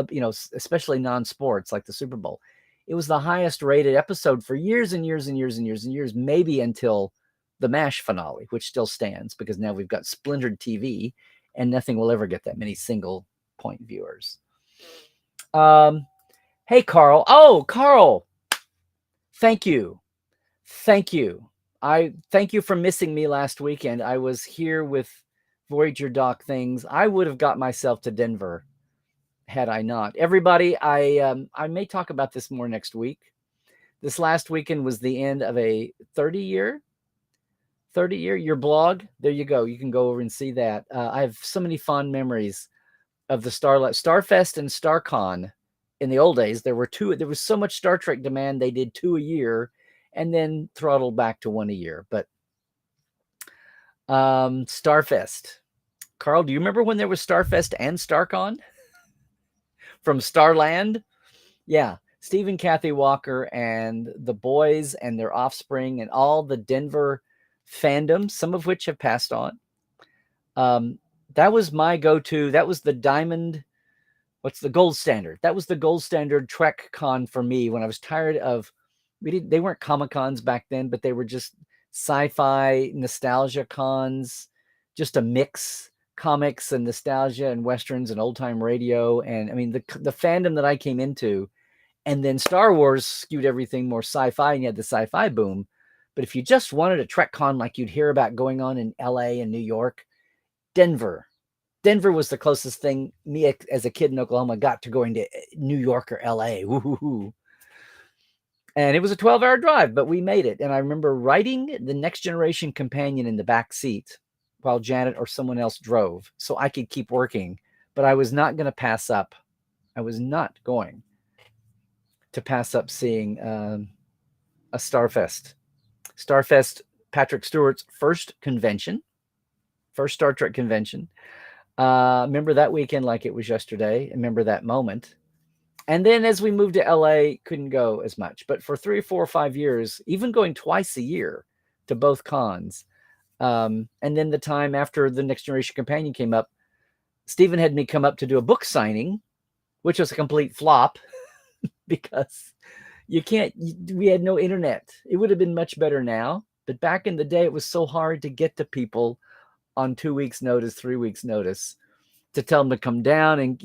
especially non-sports like the Super Bowl. It was the highest rated episode for years and years and years and years and years, maybe until the MASH finale, which still stands because now we've got splintered TV and nothing will ever get that many single point viewers. Hey, Carl. Oh, Carl. Thank you. I thank you for missing me last weekend. I was here with Voyager Doc things. I would have got myself to Denver had I not. Everybody, I may talk about this more next week. This last weekend was the end of a 30-year your blog. There you go. You can go over and see that. I have so many fond memories of the Starfest and StarCon. In the old days, there was so much Star Trek demand, they did 2 a year and then throttled back to 1 a year. But Starfest. Carl, do you remember when there was Starfest and StarCon? From Starland? Yeah. Steve and Kathy Walker and the boys and their offspring and all the Denver fandoms, some of which have passed on. That was my go-to. That was the diamond. What's the gold standard? That was the gold standard Trek con for me when I was tired of, they weren't Comic-Cons back then, but they were just sci-fi nostalgia cons, just a mix, comics and nostalgia and Westerns and old time radio. And I mean, the fandom that I came into, and then Star Wars skewed everything more sci-fi and you had the sci-fi boom. But if you just wanted a Trek con like you'd hear about going on in LA and New York, Denver was the closest thing me as a kid in Oklahoma got to going to New York or LA. Woo-hoo-hoo. And it was a 12-hour drive, but we made it. And I remember riding the Next Generation companion in the back seat while Janet or someone else drove so I could keep working. But I was not going to pass up. I was not going to pass up seeing a Starfest. Starfest, Patrick Stewart's first Star Trek convention. Remember that weekend like it was yesterday. Remember that moment. And then as we moved to LA, couldn't go as much. But for 3 or 4 or 5 years, even going twice a year to both cons. And then the time after the Next Generation Companion came up, Stephen had me come up to do a book signing, which was a complete flop because we had no internet. It would have been much better now. But back in the day, it was so hard to get to people on 2 weeks notice, 3 weeks notice to tell them to come down. And,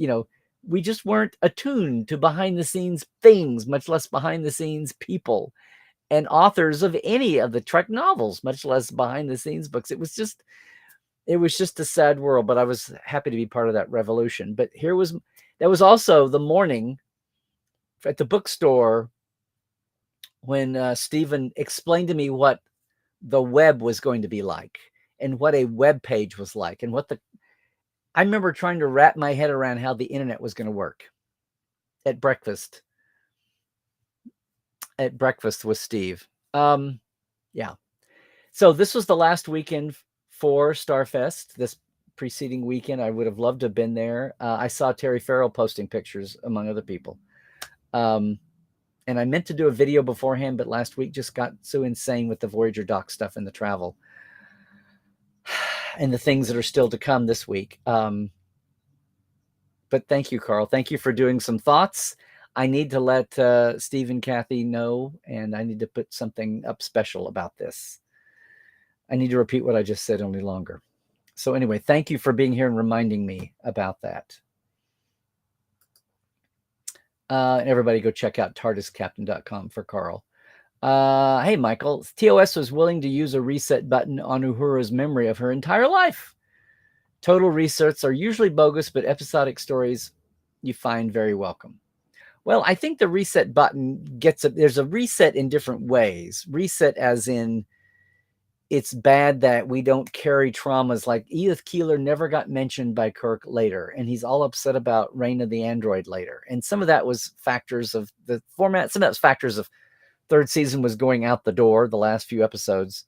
we just weren't attuned to behind the scenes things, much less behind the scenes people and authors of any of the Trek novels, much less behind the scenes books. It was just a sad world, but I was happy to be part of that revolution. But that was also the morning at the bookstore when Stephen explained to me what the web was going to be like and what a web page was like and I remember trying to wrap my head around how the internet was going to work at breakfast with Steve. Yeah. So this was the last weekend for Starfest this preceding weekend. I would have loved to have been there. I saw Terry Farrell posting pictures, among other people. And I meant to do a video beforehand, but last week just got so insane with the Voyager doc stuff and the travel and the things that are still to come this week. But thank you, Carl. Thank you for doing some thoughts. I need to let Steve and Kathy know, and I need to put something up special about this. I need to repeat what I just said, only longer. So anyway, thank you for being here and reminding me about that. And everybody go check out TARDISCaptain.com for Carl. Hey, Michael, TOS was willing to use a reset button on Uhura's memory of her entire life. Total resets are usually bogus, but episodic stories you find very welcome. Well, I think the reset button there's a reset in different ways. Reset as in it's bad that we don't carry traumas, like Edith Keeler never got mentioned by Kirk later, and he's all upset about Reign of the Android later. And some of that was factors of the format. Some of that was factors of third season was going out the door, the last few episodes.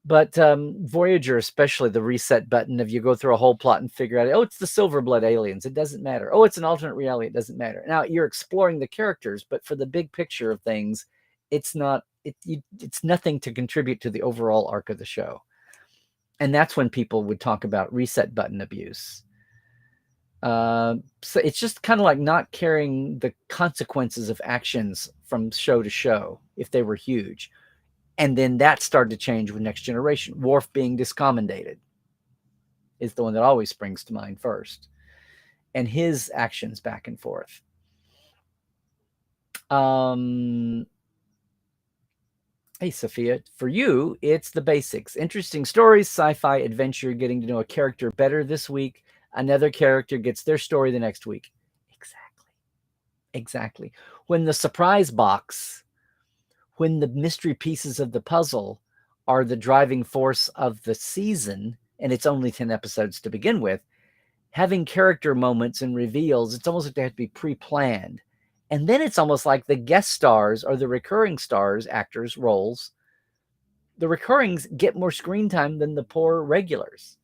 But Voyager, especially the reset button, if you go through a whole plot and figure out, oh, it's the Silverblood aliens, it doesn't matter. Oh, it's an alternate reality, it doesn't matter. Now, you're exploring the characters, but for the big picture of things, it's nothing to contribute to the overall arc of the show. And that's when people would talk about reset button abuse. So it's just kind of like not carrying the consequences of actions from show to show if they were huge. And then that started to change with Next Generation. Worf being discommendated is the one that always springs to mind first. And his actions back and forth. Hey, Sophia, for you, it's the basics. Interesting stories, sci-fi, adventure, getting to know a character better this week. Another character gets their story the next week. Exactly. When the surprise box, when the mystery pieces of the puzzle are the driving force of the season, and it's only 10 episodes to begin with, having character moments and reveals, it's almost like they have to be pre-planned. And then it's almost like the guest stars or the recurring stars, actors, roles, the recurrings get more screen time than the poor regulars.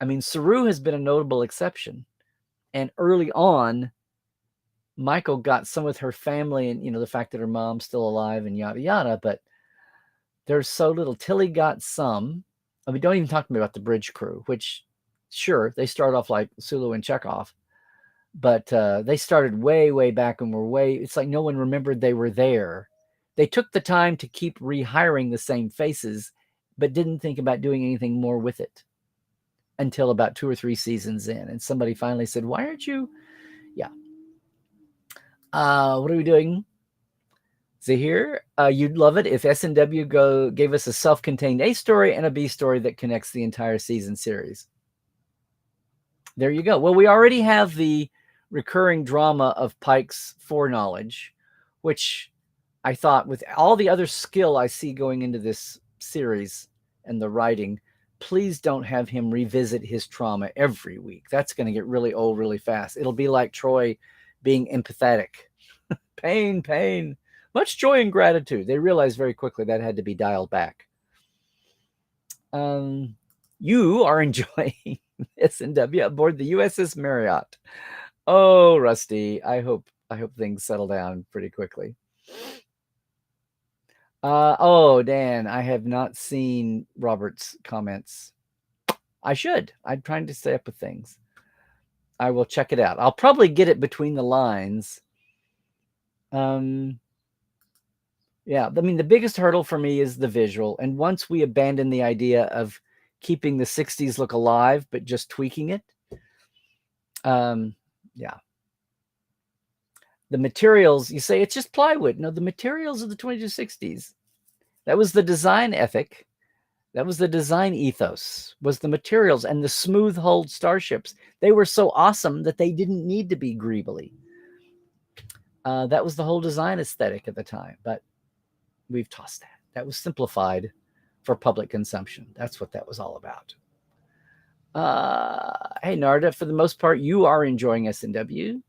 I mean, Saru has been a notable exception. And early on, Michael got some with her family and, the fact that her mom's still alive and yada, yada. But there's so little. Tilly got some. I mean, don't even talk to me about the bridge crew, which, sure, they start off like Sulu and Chekhov. But they started way, way back and it's like no one remembered they were there. They took the time to keep rehiring the same faces, but didn't think about doing anything more with it until about 2 or 3 seasons in. And somebody finally said, why aren't you? Yeah. What are we doing? Zahir, you'd love it if SNW gave us a self-contained A story and a B story that connects the entire season series. There you go. Well, we already have the recurring drama of Pike's foreknowledge, which I thought with all the other skill I see going into this series and the writing, please don't have him revisit his trauma every week. That's going to get really old really fast. It'll be like Troy being empathetic. Pain, much joy and gratitude. They realized very quickly that had to be dialed back. You are enjoying S&W aboard the USS Marriott. Oh, Rusty, I hope things settle down pretty quickly. Oh, Dan, I have not seen Robert's comments. I should. I'm trying to stay up with things. I will check it out. I'll probably get it between the lines. Yeah, I mean, the biggest hurdle for me is the visual. And once we abandon the idea of keeping the 60s look alive, but just tweaking it, yeah. The materials, you say it's just plywood. No, the materials of the 2260s. That was the design ethic. That was the design ethos, was the materials and the smooth-hulled starships. They were so awesome that they didn't need to be greebly. That was the whole design aesthetic at the time, but we've tossed that. That was simplified for public consumption. That's what that was all about. Hey, Narda, for the most part, you are enjoying S&W.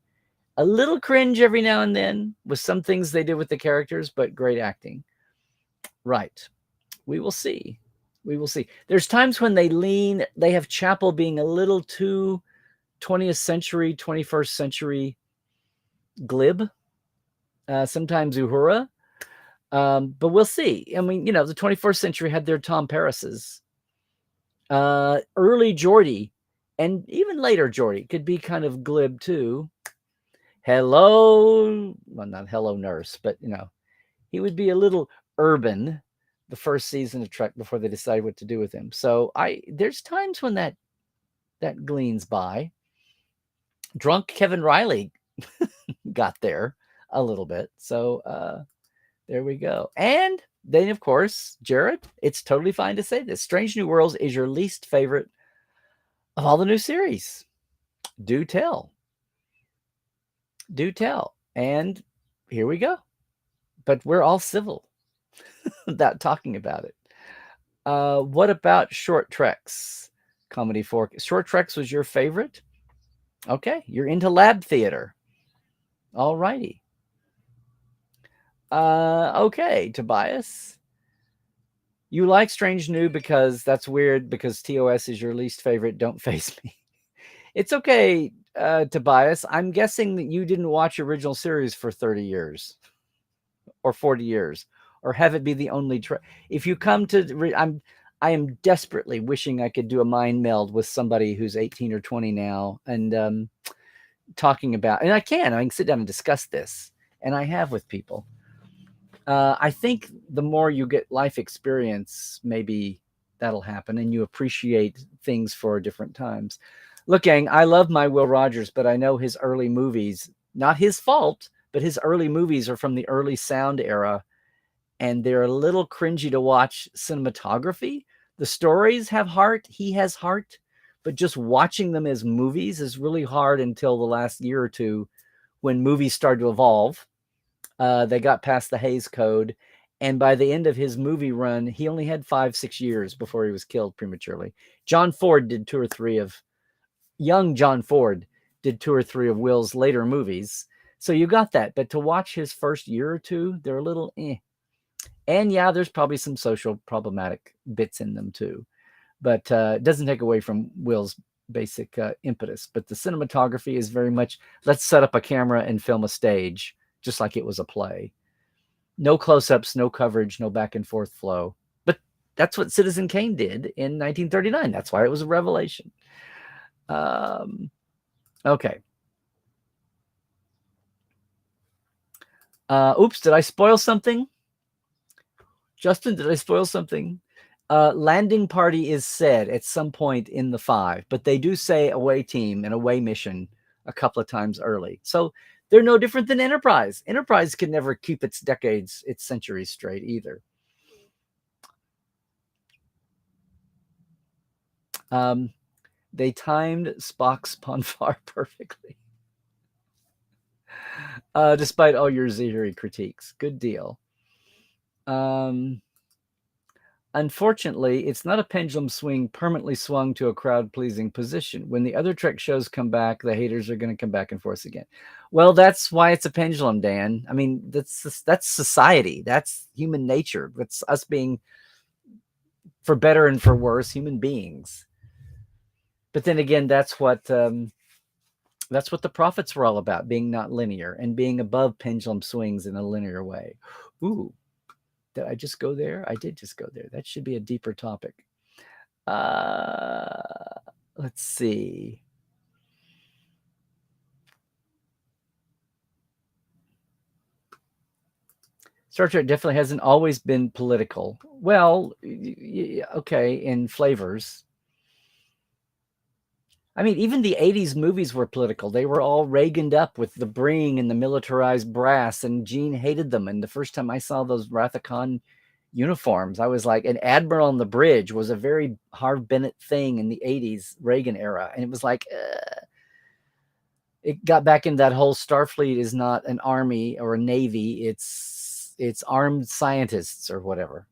A little cringe every now and then with some things they did with the characters, but great acting. Right. We will see. We will see. There's times when they have Chapel being a little too 20th century, 21st century glib. Sometimes Uhura. But we'll see. I mean, the 21st century had their Tom Paris's. Early Geordie, and even later Geordie could be kind of glib too. Well, not Hello Nurse, but he would be a little urban the first season of Trek before they decide what to do with him. So there's times when that gleans by. Drunk Kevin Riley got there a little bit. So there we go. And then, of course, Jared, it's totally fine to say this. Strange New Worlds is your least favorite of all the new series. Do tell. Do tell. And here we go. But we're all civil without talking about it. What about Short Treks? Comedy Fork. Short Treks was your favorite? Okay. You're into lab theater. All righty. Okay, Tobias. You like Strange New because that's weird because TOS is your least favorite. Don't face me. It's okay, Tobias. I'm guessing that you didn't watch original series for 30 years or 40 years or have it be the only if you come to I am desperately wishing I could do a mind meld with somebody who's 18 or 20 now and talking about, and I can sit down and discuss this, and I have with people. I think the more you get life experience, maybe that'll happen and you appreciate things for different times. Look, gang, I love my Will Rogers, but I know his early movies, not his fault, but his early movies are from the early sound era, and they're a little cringy to watch cinematography. The stories have heart. He has heart, but just watching them as movies is really hard until the last year or two when movies started to evolve. They got past the Hays Code, and by the end of his movie run, he only had 5-6 years before he was killed prematurely. John Ford did 2 or 3 of Will's later movies. So you got that. But to watch his first year or two, they're a little eh. And yeah, there's probably some social problematic bits in them too. But it doesn't take away from Will's basic impetus. But the cinematography is very much, let's set up a camera and film a stage, just like it was a play. No close-ups, no coverage, no back and forth flow. But that's what Citizen Kane did in 1939. That's why it was a revelation. Okay. Oops, did I spoil something? Justin, did I spoil something? Landing party is said at some point in the 5, but they do say away team and away mission a couple of times early. So they're no different than Enterprise. Enterprise can never keep its decades, its centuries straight either. They timed Spock's Ponfar perfectly. Despite all your Zahiri critiques. Good deal. Unfortunately, it's not a pendulum swing permanently swung to a crowd-pleasing position. When the other Trek shows come back, the haters are going to come back and forth again. Well, that's why it's a pendulum, Dan. I mean, that's society. That's human nature. It's us being, for better and for worse, human beings. But then again, that's what the prophets were all about, being not linear and being above pendulum swings in a linear way. Ooh. Did I just go there? I did just go there. That should be a deeper topic. Let's see. Star Trek definitely hasn't always been political. Well, okay, in flavors. I mean, even the 80s movies were political. They were all Reaganed up with the bring and the militarized brass, and Gene hated them. And the first time I saw those Wrath of Khan uniforms, I was like, an admiral on the bridge was a very Harv Bennett thing in the 80s Reagan era. And it was like, it got back into that whole Starfleet is not an army or a navy. It's armed scientists or whatever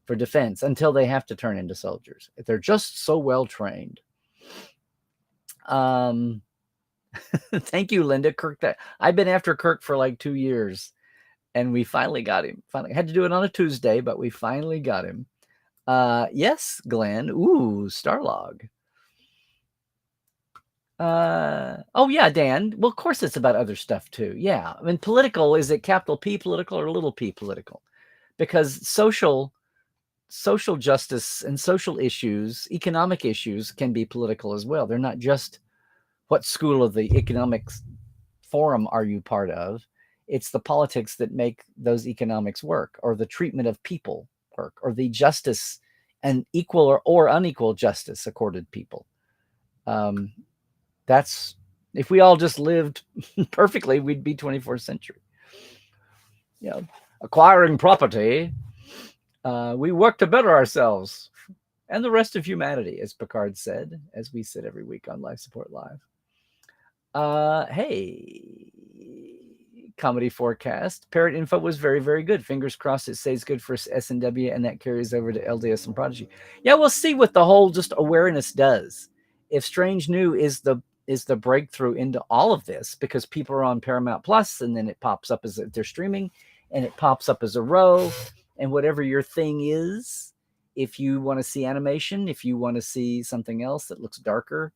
for defense until they have to turn into soldiers. They're just so well trained. Thank you, Linda. Kirk, I've been after Kirk for like 2 years, and we finally got him. Finally had to do it on a Tuesday, but we finally got him. Yes, Glenn. Ooh, Starlog. Oh yeah, Dan. Well, of course it's about other stuff too. Yeah. I mean, political, is it capital P political or little p political? Because social justice and social issues, economic issues can be political as well. They're not just what school of the economics forum are you part of? It's the politics that make those economics work, or the treatment of people work, or the justice and equal or unequal justice accorded people. That's, if we all just lived perfectly, we'd be 24th century. You know, acquiring property, we work to better ourselves and the rest of humanity, as Picard said, as we said every week on Life Support Live. Hey, comedy forecast. Parrot info was very, very good. Fingers crossed it stays good for SNW and that carries over to LDS and Prodigy. Yeah, we'll see what the whole just awareness does. If Strange New is the breakthrough into all of this, because people are on Paramount Plus and then it pops up as they're streaming and it pops up as a row, and whatever your thing is, if you want to see animation, if you want to see something else that looks darker,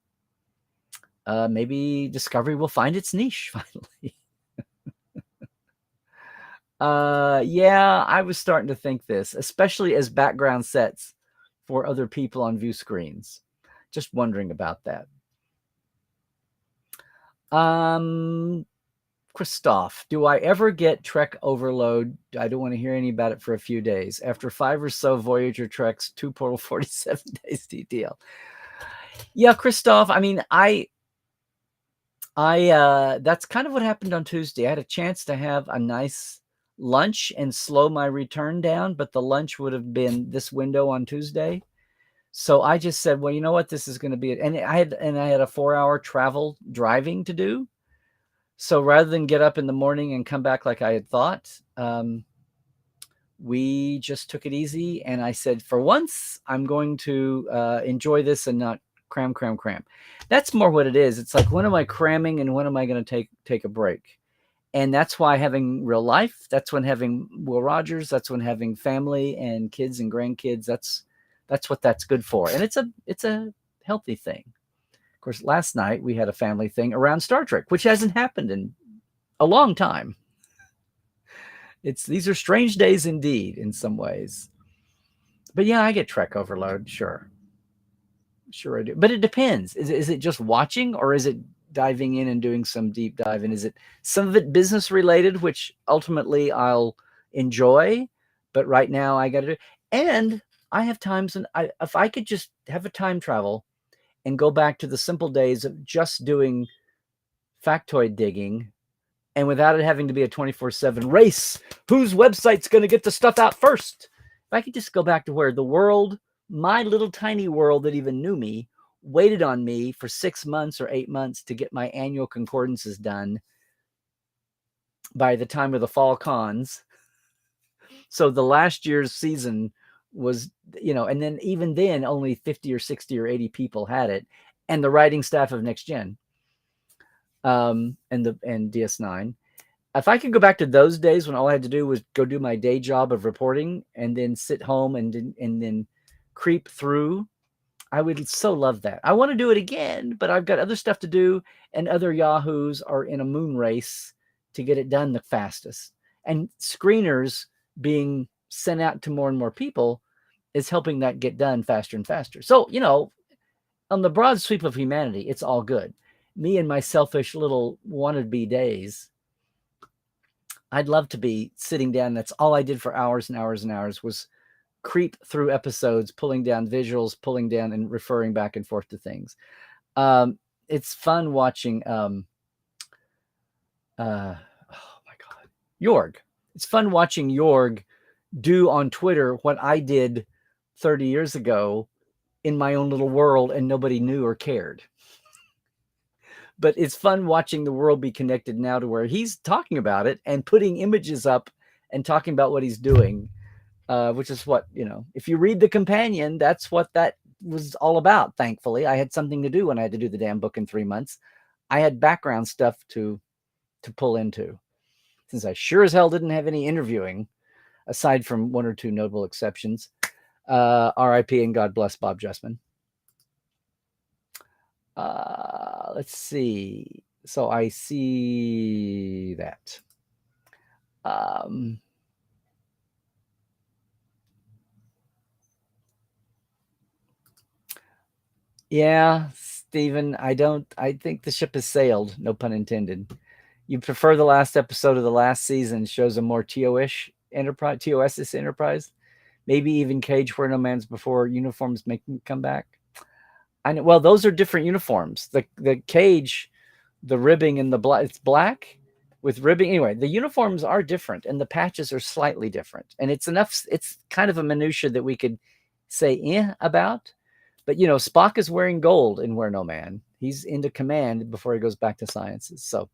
maybe Discovery will find its niche finally. Yeah, I was starting to think this, especially as background sets for other people on view screens. Just wondering about that. Christoph, do I ever get Trek overload? I don't want to hear any about it for a few days. After 5 or so Voyager Treks, 2 Portal 47 days DTL. Yeah, Christoph, I mean, I that's kind of what happened on Tuesday. I had a chance to have a nice lunch and slow my return down, but the lunch would have been this window on Tuesday. So I just said, well, you know what, this is going to be it. And I had a 4-hour travel driving to do. So rather than get up in the morning and come back like I had thought, we just took it easy. And I said, for once, I'm going to enjoy this and not cram. That's more what it is. It's like, when am I cramming and when am I going to take a break? And that's why having real life, that's when having Will Rogers, that's when having family and kids and grandkids, that's what that's good for. And it's a healthy thing. Of course, last night we had a family thing around Star Trek, which hasn't happened in a long time. These are strange days indeed in some ways. But yeah, I get Trek overload, sure I do. But it depends. Is it just watching, or is it diving in and doing some deep dive? And is it some of it business related, which ultimately I'll enjoy, but right now I got to do. And I have times when if I could just have a time travel and go back to the simple days of just doing factoid digging, and without it having to be a 24/7 race, whose website's going to get the stuff out first. If I could just go back to where the world, my little tiny world that even knew me, waited on me for 6 months or 8 months to get my annual concordances done by the time of the fall cons. So the last year's season was, and then even then only 50 or 60 or 80 people had it, and the writing staff of Next Gen and DS9. If I could go back to those days when all I had to do was go do my day job of reporting and then sit home and then creep through, I would so love that. I want to do it again, but I've got other stuff to do, and other yahoos are in a moon race to get it done the fastest. And screeners being sent out to more and more people is helping that get done faster and faster. So, on the broad sweep of humanity, it's all good. Me and my selfish little wannabe days, I'd love to be sitting down. That's all I did for hours and hours and hours, was creep through episodes, pulling down visuals, pulling down and referring back and forth to things. It's fun watching oh my God, Jorg. It's fun watching Jorg do on Twitter what I did 30 years ago in my own little world and nobody knew or cared. But it's fun watching the world be connected now to where he's talking about it and putting images up and talking about what he's doing, which is what, if you read The Companion, that's what that was all about. Thankfully, I had something to do when I had to do the damn book in 3 months. I had background stuff to pull into, since I sure as hell didn't have any interviewing, aside from 1 or 2 notable exceptions. R.I.P. and God bless Bob Justman. Let's see. So I see that. Yeah, Stephen, I think the ship has sailed, no pun intended. You prefer the last episode of the last season shows a more TOS enterprise, maybe even Cage Where No Man's before uniforms make them come back. I know. Well, those are different uniforms. The Cage, the ribbing and the black, it's black with ribbing. Anyway, the uniforms are different and the patches are slightly different. And it's kind of a minutia that we could say about. But, Spock is wearing gold in Where No Man. He's into command before he goes back to sciences. So,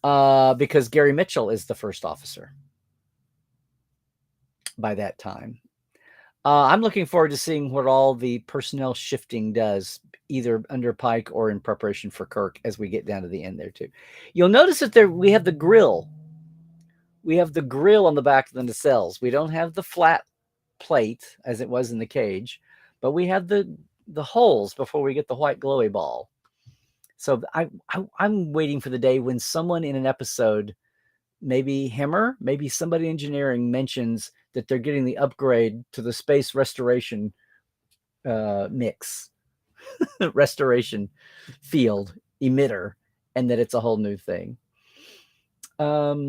because Gary Mitchell is the first officer by that time. I'm looking forward to seeing what all the personnel shifting does, either under Pike or in preparation for Kirk as we get down to the end there, too. You'll notice that we have the grill. We have the grill on the back of the nacelles. We don't have the flat plate as it was in the Cage, but we have the holes before we get the white glowy ball. So I'm waiting for the day when someone in an episode, maybe Hemmer, maybe somebody engineering, mentions that they're getting the upgrade to the space restoration mix, restoration field emitter, and that it's a whole new thing. Yeah.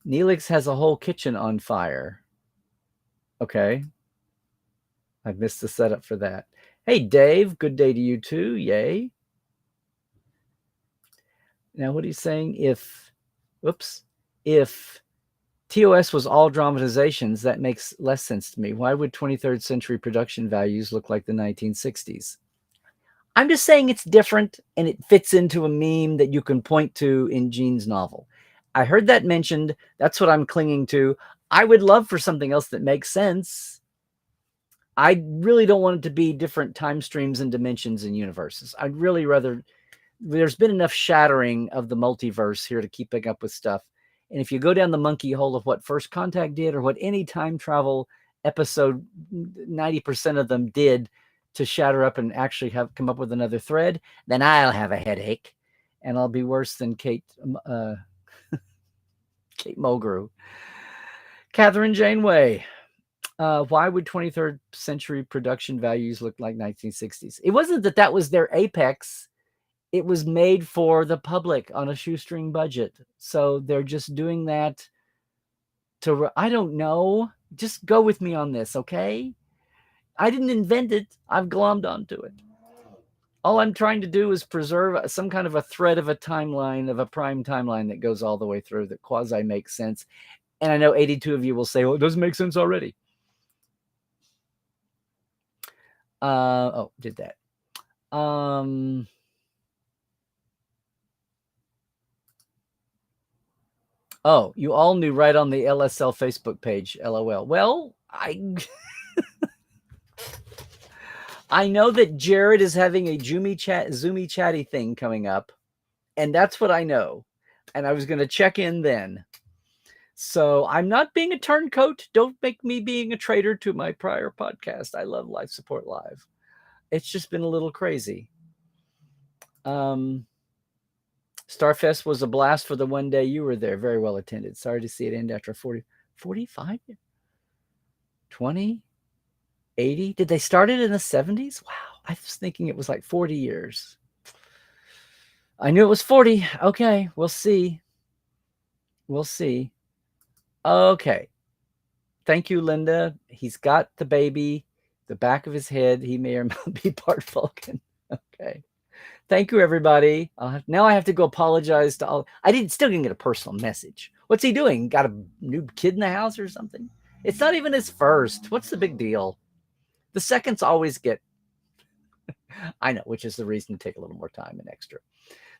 Neelix has a whole kitchen on fire. Okay. I missed the setup for that. Hey, Dave, good day to you too. Yay. Now, what are you saying? If TOS was all dramatizations, that makes less sense to me. Why would 23rd century production values look like the 1960s? I'm just saying it's different and it fits into a meme that you can point to in Gene's novel. I heard that mentioned. That's what I'm clinging to. I would love for something else that makes sense. I really don't want it to be different time streams and dimensions and universes. I'd really rather... There's been enough shattering of the multiverse here to keeping up with stuff. And if you go down the monkey hole of what First Contact did or what any time travel episode, 90% of them did to shatter up and actually come up with another thread, then I'll have a headache and I'll be worse than Kate Mulgrew. Catherine Janeway. Why would 23rd century production values look like 1960s? It wasn't that was their apex. It was made for the public on a shoestring budget. So they're just doing that I don't know. Just go with me on this, okay? I didn't invent it. I've glommed onto it. All I'm trying to do is preserve some kind of a thread of a timeline, of a prime timeline that goes all the way through, that quasi makes sense. And I know 82 of you will say, well, it doesn't make sense already. Did that. Oh, you all knew right on the LSL Facebook page, LOL. Well, I know that Jared is having a Zoomy Chatty thing coming up, and that's what I know. And I was going to check in then. So I'm not being a turncoat. Don't make me being a traitor to my prior podcast. I love Life Support Live. It's just been a little crazy. Starfest was a blast for the one day you were there. Very well attended. Sorry to see it end after 45, 20, 80. Did they start it in the 70s? Wow. I was thinking it was like 40 years. I knew it was 40. Okay. We'll see. Okay. Thank you, Linda. He's got the baby, the back of his head. He may or may not be part Vulcan. Okay. Thank you, everybody. Now I have to go apologize to all. Still didn't get a personal message. What's he doing? Got a new kid in the house or something? It's not even his first. What's the big deal? The seconds always get... I know, which is the reason to take a little more time and extra.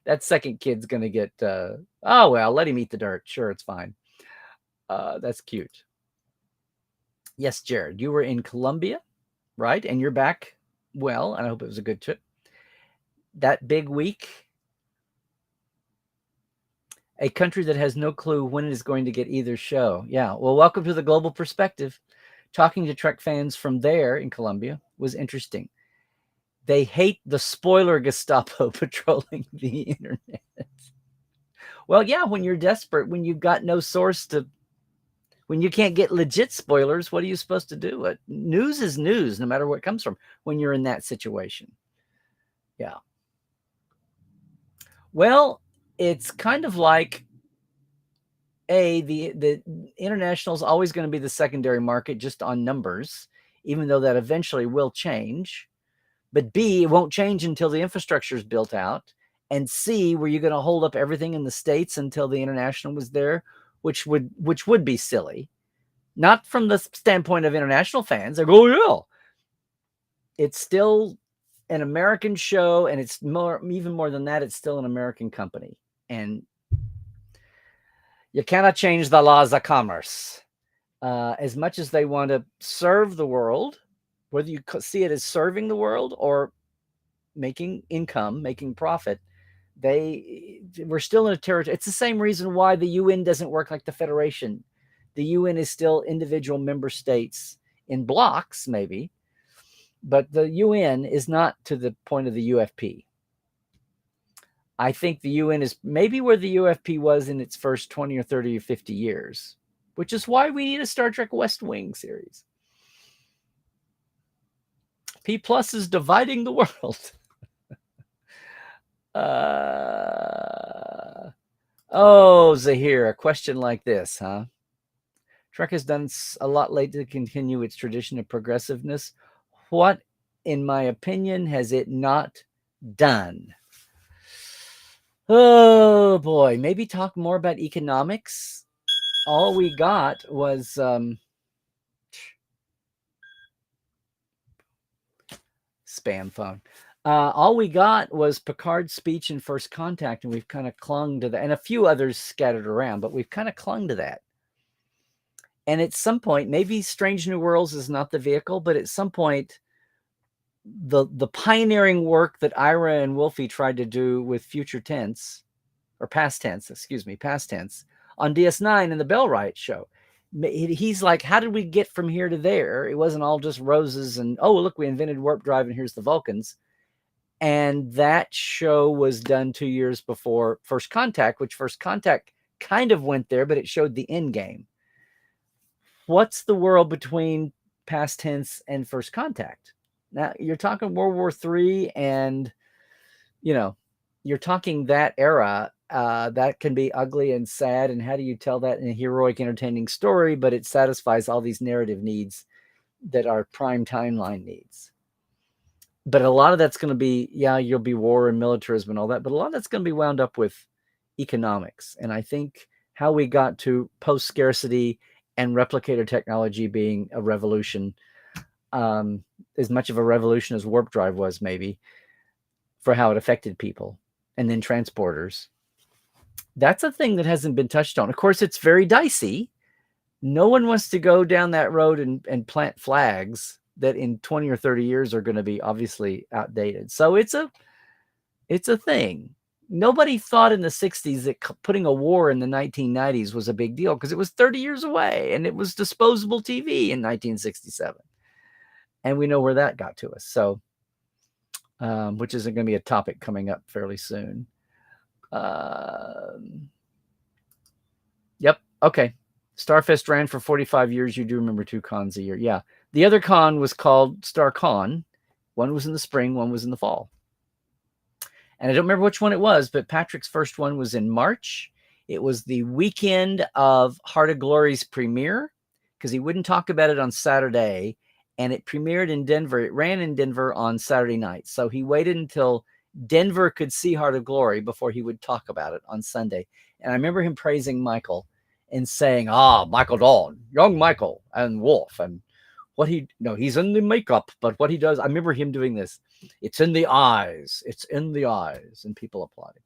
That second kid's going to get... oh, well, let him eat the dirt. Sure, it's fine. That's cute. Yes, Jared, you were in Colombia, right? And you're back well, and I hope it was a good trip. That big week, A country that has no clue when it is going to get either show. Yeah. Well, welcome to the global perspective. Talking to Trek fans from there in Colombia was interesting. They hate the spoiler Gestapo patrolling the internet. Well, yeah, when you're desperate, when you've got no source to, when you can't get legit spoilers, what are you supposed to do? News is news, no matter where it comes from, when you're in that situation. Yeah. Well, it's kind of like the international is always going to be the secondary market just on numbers, even though that eventually will change. But B, it won't change until the infrastructure is built out. And C, were you going to hold up everything in the States until the international was there, which would be silly. Not from the standpoint of international fans. They go, oh, yeah. It's still an American show, and it's even more than that, it's still an American company. And you cannot change the laws of commerce. As much as they want to serve the world, whether you see it as serving the world or making income, making profit, we're still in a territory. It's the same reason why the UN doesn't work like the Federation. The UN is still individual member states in blocks, maybe, but the UN is not to the point of the UFP. I think the UN is maybe where the UFP was in its first 20 or 30 or 50 years, which is why we need a Star Trek West Wing series. P Plus is dividing the world. Zahir, a question like this, huh? Trek has done a lot lately to continue its tradition of progressiveness. What, in my opinion, has it not done? Oh, boy. Maybe talk more about economics. All we got was spam phone. All we got was Picard's speech in First Contact, and we've kind of clung to that, and a few others scattered around, but we've kind of clung to that. And at some point, maybe Strange New Worlds is not the vehicle, but at some point, the pioneering work that Ira and Wolfie tried to do with future tense, or past tense on DS9 and the Bellwright show. He's like, how did we get from here to there? It wasn't all just roses and, oh, look, we invented warp drive and here's the Vulcans. And that show was done 2 years before First Contact, which First Contact kind of went there, but it showed the end game. What's the world between past tense and First Contact? Now, you're talking World War III, and, you're talking that era. That can be ugly and sad, and how do you tell that in a heroic, entertaining story, but it satisfies all these narrative needs that are prime timeline needs? But a lot of that's going to be, you'll be war and militarism and all that, but a lot of that's going to be wound up with economics. And I think how we got to post-scarcity and replicator technology being a revolution, as much of a revolution as warp drive was, maybe, for how it affected people, and then transporters. That's a thing that hasn't been touched on. Of course, it's very dicey. No one wants to go down that road and plant flags that in 20 or 30 years are going to be obviously outdated. So it's a thing. Nobody thought in the 60s that putting a war in the 1990s was a big deal, because it was 30 years away, and it was disposable TV in 1967. And we know where that got to us. So, which is going to be a topic coming up fairly soon. Yep. Okay. Starfest ran for 45 years. You do remember 2 cons a year. Yeah. The other con was called StarCon. One was in the spring, one was in the fall. And I don't remember which one it was, but Patrick's first one was in March. It was the weekend of Heart of Glory's premiere, because he wouldn't talk about it on Saturday, and it premiered in Denver. It ran in Denver on Saturday night. So he waited until Denver could see Heart of Glory before he would talk about it on Sunday. And I remember him praising Michael and saying, Michael Dawn, young Michael, and Wolf, and he's in the makeup, but what he does, I remember him doing this. It's in the eyes. It's in the eyes. And people applauding.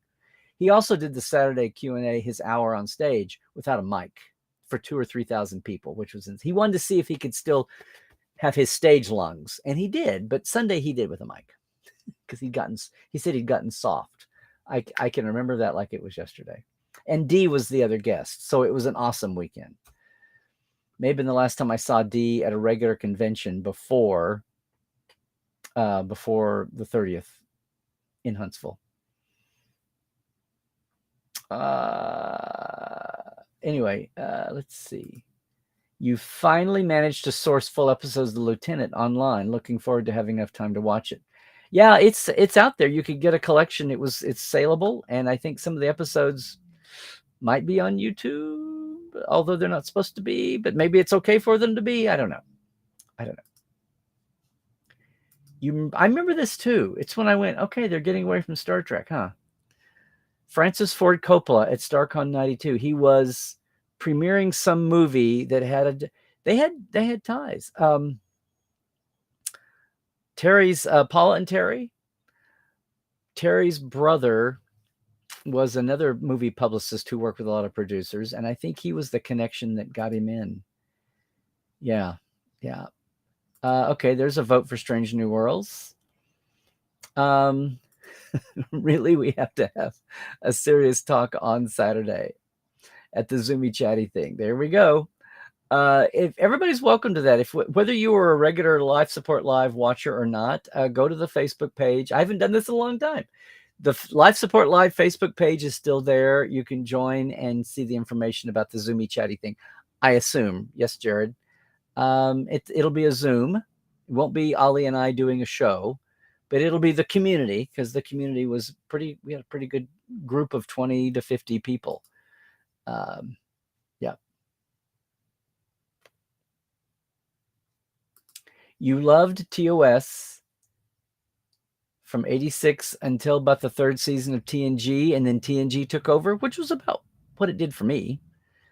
He also did the Saturday Q&A, his hour on stage, without a mic for 2,000 or 3,000 people, which was, he wanted to see if he could still have his stage lungs. And he did, but Sunday he did with a mic, because he said he'd gotten soft. I can remember that like it was yesterday. And Dee was the other guest. So it was an awesome weekend. Maybe the last time I saw Dee at a regular convention before the 30th in Huntsville. Anyway, let's see. You finally managed to source full episodes of The Lieutenant online. Looking forward to having enough time to watch it. Yeah, it's out there. You could get a collection. It's saleable, and I think some of the episodes might be on YouTube, although they're not supposed to be. But maybe it's okay for them to be. I don't know. I remember this too. It's when I went, okay, they're getting away from Star Trek, huh? Francis Ford Coppola at StarCon 92. He was premiering some movie that had they had ties. Terry's Paula and Terry's brother was another movie publicist who worked with a lot of producers, and I think he was the connection that got him in. Yeah. Okay, there's a vote for Strange New Worlds. Really, we have to have a serious talk on Saturday at the Zoomy Chatty thing. There we go. If everybody's welcome to that, whether you are a regular Life Support Live watcher or not, go to the Facebook page. I haven't done this in a long time. The Life Support Live Facebook page is still there. You can join and see the information about the Zoomy Chatty thing. I assume, yes, Jared. It'll be a Zoom. It won't be Ollie and I doing a show, but it'll be the community, because the community was we had a pretty good group of 20 to 50 people. Yeah. You loved TOS from 86 until about the third season of TNG, and then TNG took over, which was about what it did for me.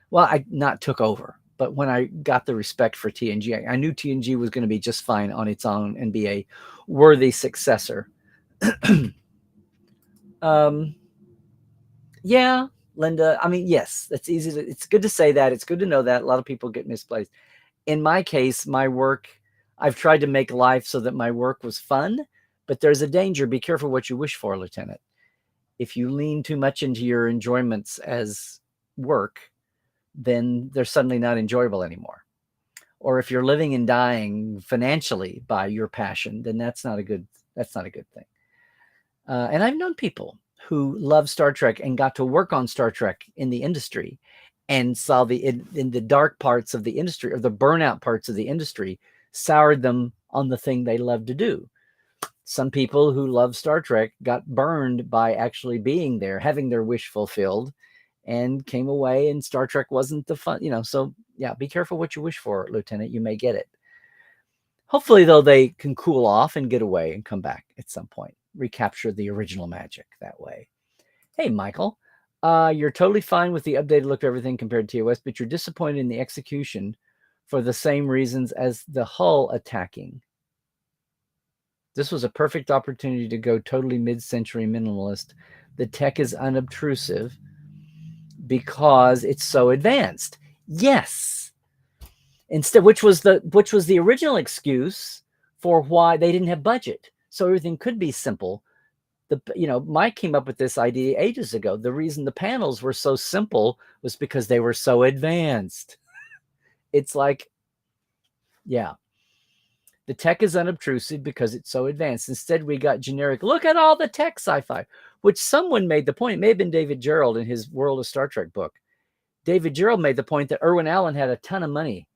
Well, I not took over, but when I got the respect for TNG, I knew TNG was going to be just fine on its own and be a worthy successor. Yeah, Linda. I mean, yes, that's easy. It's good to say that. It's good to know that. A lot of people get misplaced. In my case, my work, I've tried to make life so that my work was fun, but there's a danger. Be careful what you wish for, Lieutenant. If you lean too much into your enjoyments as work, then they're suddenly not enjoyable anymore. Or if you're living and dying financially by your passion, then that's not a good thing. And I've known people who love Star Trek and got to work on Star Trek in the industry and saw in the dark parts of the industry, or the burnout parts of the industry, soured them on the thing they love to do. Some people who love Star Trek got burned by actually being there, having their wish fulfilled, and came away, and Star Trek wasn't the fun, so yeah, be careful what you wish for, Lieutenant. You may get it. Hopefully, though, they can cool off and get away and come back at some point, recapture the original magic that way. Hey, Michael, you're totally fine with the updated look of everything compared to TOS, but you're disappointed in the execution for the same reasons as the hull attacking. This was a perfect opportunity to go totally mid-century minimalist. The tech is unobtrusive because it's so advanced. Yes. Instead, which was the original excuse for why they didn't have budget. So everything could be simple. Mike came up with this idea ages ago. The reason the panels were so simple was because they were so advanced. It's like, yeah, the tech is unobtrusive because it's so advanced. Instead, we got generic, look at all the tech sci-fi, which someone made the point. It may have been David Gerald in his World of Star Trek book. David Gerald made the point that Irwin Allen had a ton of money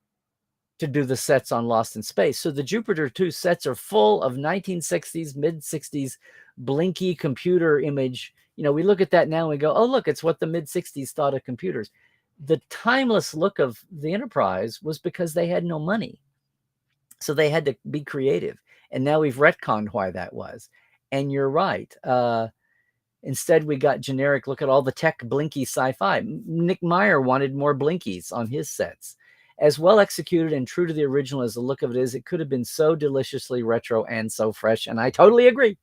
to do the sets on Lost in Space. So the Jupiter 2 sets are full of 1960s, mid-60s blinky computer image. We look at that now and we go, oh, look, it's what the mid-60s thought of computers. The timeless look of the Enterprise was because they had no money. So they had to be creative. And now we've retconned why that was. And you're right. Instead, we got generic, look at all the tech blinky sci-fi. Nick Meyer wanted more blinkies on his sets. As well executed and true to the original as the look of it is, it could have been so deliciously retro and so fresh. And I totally agree.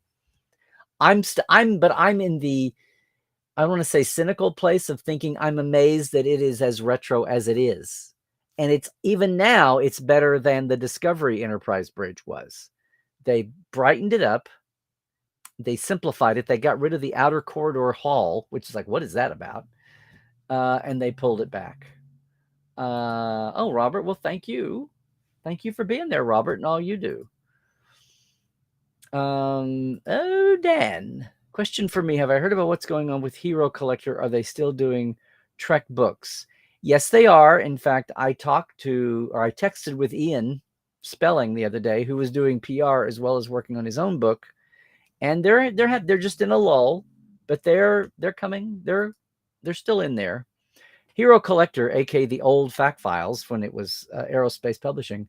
I'm in the, I want to say, cynical place of thinking I'm amazed that it is as retro as it is. And it's even now, it's better than the Discovery Enterprise bridge was. They brightened it up. They simplified it. They got rid of the outer corridor hall, which is like, what is that about? and they pulled it back. Oh, Robert, well, thank you. Thank you for being there, Robert, and all you do. Oh, Dan. Question for me. Have I heard about what's going on with Hero Collector? Are they still doing Trek books? Yes, they are. In fact, I texted with Ian Spelling the other day, who was doing PR as well as working on his own book. And they're just in a lull, but they're coming. They're still in there. Hero Collector, aka the old Fact Files when it was Aerospace Publishing,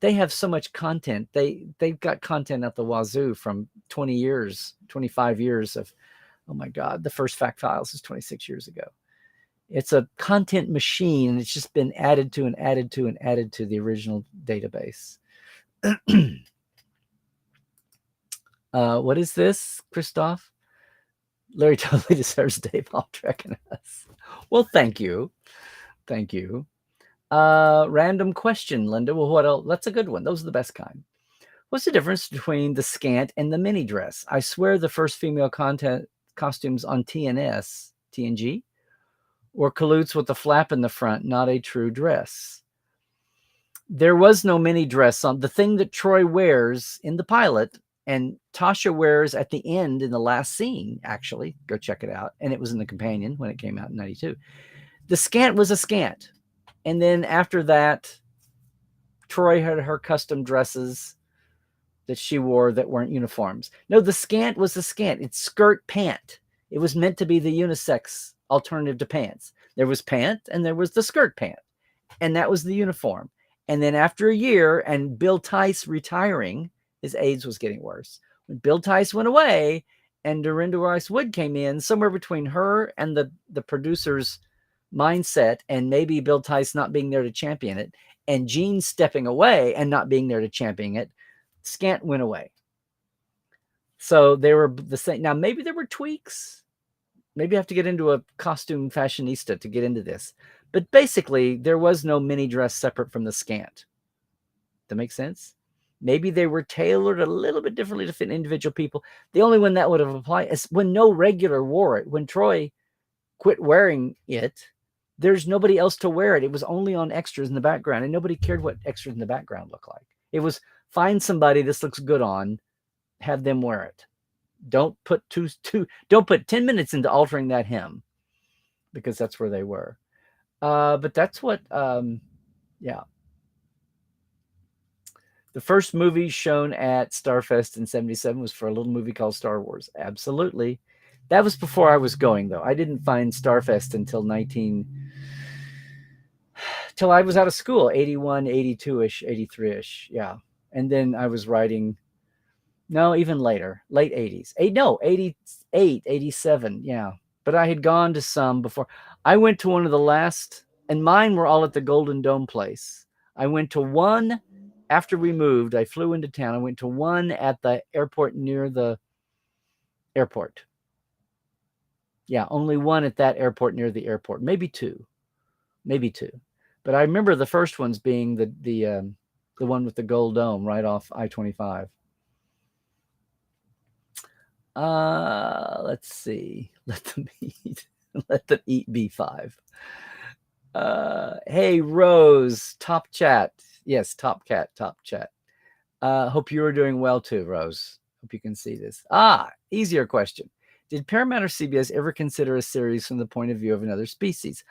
they have so much content. They've got content at the wazoo from 20 years, 25 years of, oh my God, the first Fact Files is 26 years ago. It's a content machine, and it's just been added to and added to and added to the original database. What is this, Christoph? Larry totally deserves Dave off trekking us. Well, thank you. Thank you. Random question, Linda. Well, what else? That's a good one. Those are the best kind. What's the difference between the scant and the mini dress? I swear the first female costumes on TNG were caloutes with a flap in the front, not a true dress. There was no mini dress on the thing that Troy wears in the pilot, and Tasha wears at the end in the last scene. Actually, go check it out. And it was in the companion when it came out in '92. The scant was a scant. And then after that, Troy had her custom dresses that she wore that weren't uniforms. No, the scant was the scant. It's skirt pant. It was meant to be the unisex alternative to pants. There was pant and there was the skirt pant. And that was the uniform. And then after a year and Bill Tice retiring, his AIDS was getting worse. When Bill Tice went away and Dorinda Rice Wood came in, somewhere between her and the producer's mindset, and maybe Bill Tice not being there to champion it, and Gene stepping away and not being there to champion it, scant went away. So they were the same. Now, maybe there were tweaks. Maybe I have to get into a costume fashionista to get into this. But basically, there was no mini dress separate from the scant. That makes sense? Maybe they were tailored a little bit differently to fit individual people. The only one that would have applied is when no regular wore it. When Troy quit wearing it, there's nobody else to wear it. It was only on extras in the background, and nobody cared what extras in the background looked like. It was find somebody this looks good on, have them wear it. Don't put don't put 10 minutes into altering that hem, because that's where they were. But that's what, yeah. The first movie shown at Starfest in '77 was for a little movie called Star Wars. Absolutely. That was before I was going, though. I didn't find Starfest until till I was out of school, 81, 82-ish, 83-ish. Yeah. And then I was writing, no, even later, late 80s. 88, 87. Yeah. But I had gone to some before. I went to one of the last, and mine were all at the Golden Dome place. I went to one after we moved. I flew into town. I went to one at the airport near the airport. Yeah, only one at that airport near the airport. Maybe two. But I remember the first ones being the one with the gold dome right off I-25. Let's see. Let them eat. Let them eat B5. Hey, Rose, top chat. Yes, top chat. Hope you are doing well too, Rose. Hope you can see this. Easier question. Did Paramount or CBS ever consider a series from the point of view of another species?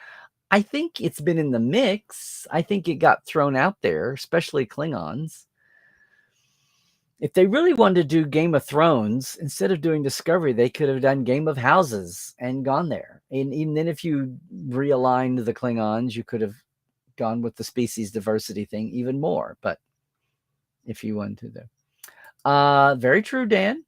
I think it's been in the mix. I think it got thrown out there, especially Klingons. If they really wanted to do Game of Thrones, instead of doing Discovery, they could have done Game of Houses and gone there. And even then, if you realigned the Klingons, you could have gone with the species diversity thing even more. But if you wanted to. Very true, Dan.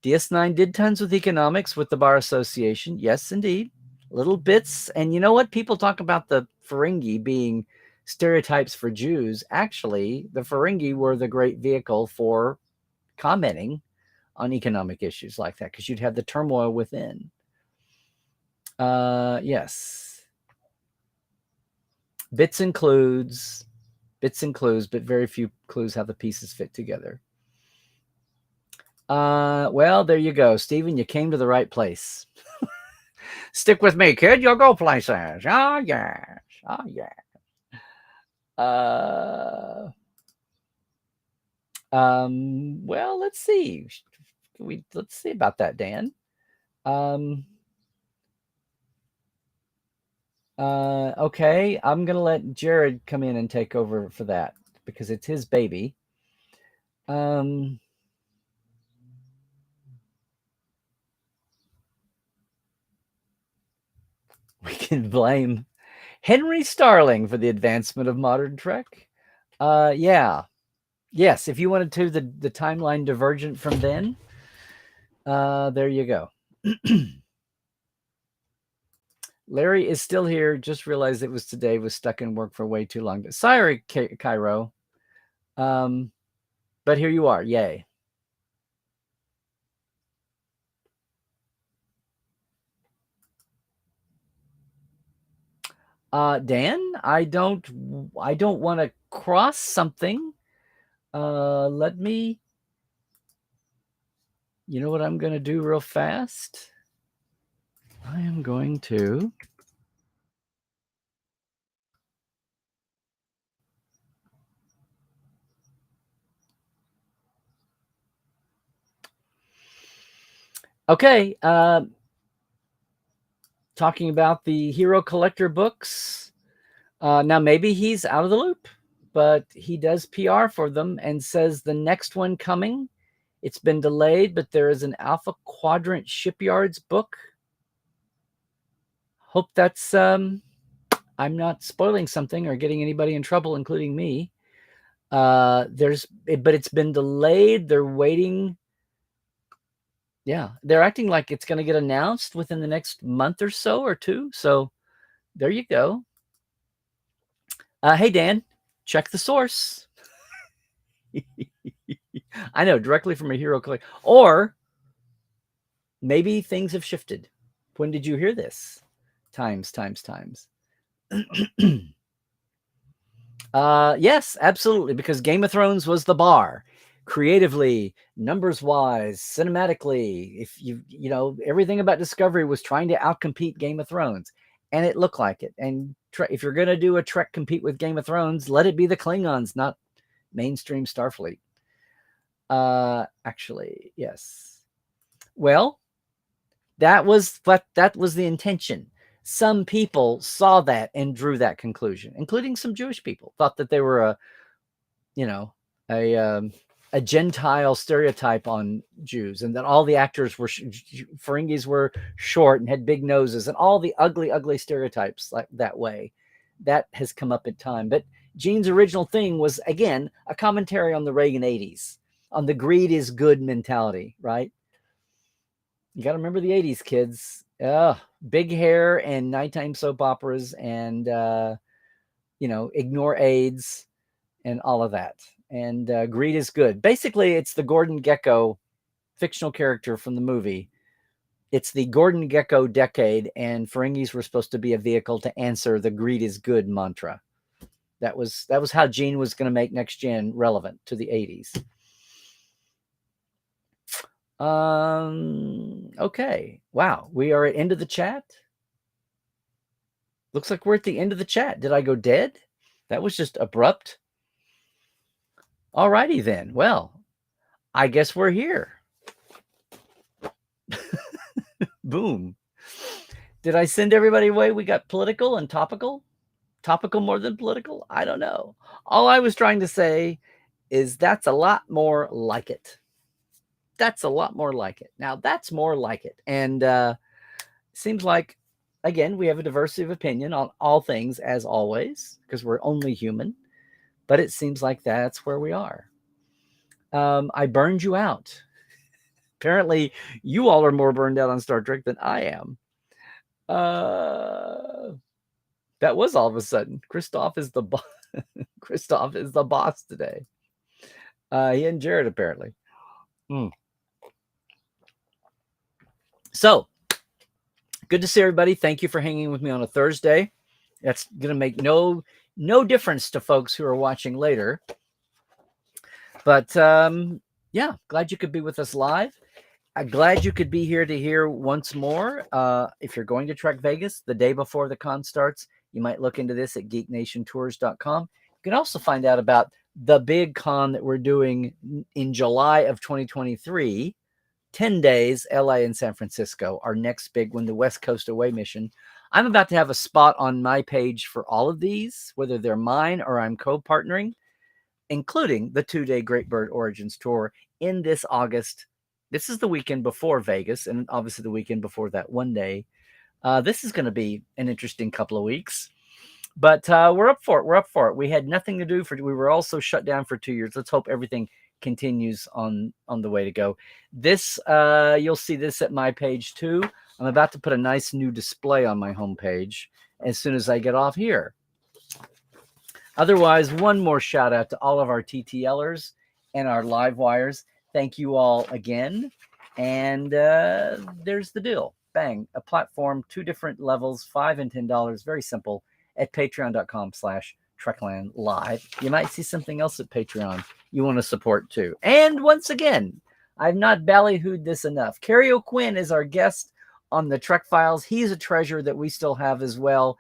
DS9 did tons with economics with the Bar Association. Yes, indeed. Little bits. And you know what? People talk about the Ferengi being stereotypes for Jews. Actually, the Ferengi were the great vehicle for commenting on economic issues like that, because you'd have the turmoil within. Yes. Bits and clues, but very few clues how the pieces fit together. Well, there you go, Stephen. You came to the right place. Stick with me, kid. You'll go places. Oh, yes. Oh, yeah. Well, let's see. Let's see about that, Dan. Okay, I'm gonna let Jared come in and take over for that because it's his baby. Um, we can blame Henry Starling for the advancement of modern Trek. Yeah, yes. If you wanted to, the timeline divergent from then. There you go. Larry is still here. Just realized it was today. Was stuck in work for way too long. Sorry, Cairo. But here you are. Yay. Dan, I don't want to cross something. Let me. You know what I'm going to do real fast? I am going to. Okay. Talking about the Hero Collector books. Now, maybe he's out of the loop, but he does PR for them and says the next one coming, it's been delayed, but there is an Alpha Quadrant Shipyards book. Hope that's, I'm not spoiling something or getting anybody in trouble, including me. But it's been delayed. They're waiting. Yeah, they're acting like it's going to get announced within the next month or so or two. So there you go. Hey, Dan, check the source. I know, directly from a Hero Collector. Or maybe things have shifted. When did you hear this? Times. Yes, absolutely, because Game of Thrones was the bar. Creatively, numbers wise, cinematically, if you know, everything about Discovery was trying to outcompete Game of Thrones, and it looked like it. And if you're going to do a Trek compete with Game of Thrones, let it be the Klingons, not mainstream Starfleet. Actually, yes. Well, that was the intention. Some people saw that and drew that conclusion, including some Jewish people, thought that they were a Gentile stereotype on Jews, and that all the actors were Ferengis were short and had big noses, and all the ugly stereotypes like that way. That has come up in time. But Gene's original thing was, again, a commentary on the Reagan 80s, on the greed is good mentality, right? You got to remember the 80s, kids. Big hair and nighttime soap operas and, ignore AIDS and all of that. And greed is good. Basically, it's the Gordon Gekko fictional character from the movie. It's the Gordon Gekko decade, and Ferengis were supposed to be a vehicle to answer the greed is good mantra. That was how Gene was going to make Next Gen relevant to the 80s. Okay. Wow. We are at end of the chat. Looks like we're at the end of the chat. Did I go dead? That was just abrupt. All righty then. Well, I guess we're here. Boom. Did I send everybody away? We got political and topical? Topical more than political? I don't know. All I was trying to say is that's a lot more like it. That's a lot more like it. Now, that's more like it. And seems like, again, we have a diversity of opinion on all things, as always, because we're only human. But it seems like that's where we are. I burned you out. Apparently, you all are more burned out on Star Trek than I am. That was all of a sudden. Christoph is the boss. Christoph is the boss today. He and Jared, apparently. So, good to see everybody. Thank you for hanging with me on a Thursday. That's going to make no difference to folks who are watching later. But yeah, glad you could be with us live. I'm glad you could be here to hear once more. If you're going to Trek Vegas the day before the con starts, you might look into this at geeknationtours.com. You can also find out about the big con that we're doing in July of 2023, 10 days, LA and San Francisco, our next big one, the West Coast Away mission. I'm about to have a spot on my page for all of these, whether they're mine or I'm co-partnering, including the 2-day Great Bird Origins Tour in this August. This is the weekend before Vegas, and obviously the weekend before that one day. This is going to be an interesting couple of weeks, but we're up for it. We're up for it. We had nothing to do we were also shut down for 2 years. Let's hope everything continues on the way to go. This, you'll see this at my page too. I'm about to put a nice new display on my homepage as soon as I get off here. Otherwise, one more shout out to all of our TTLers and our live wires. Thank you all again. And there's the deal. Bang. A platform, 2 different levels, $5 and $10. Very simple at patreon.com/Trekland Live. You might see something else at Patreon you want to support too. And once again, I've not ballyhooed this enough. Kerry O'Quinn is our guest on the Trek Files. He's a treasure that we still have as well.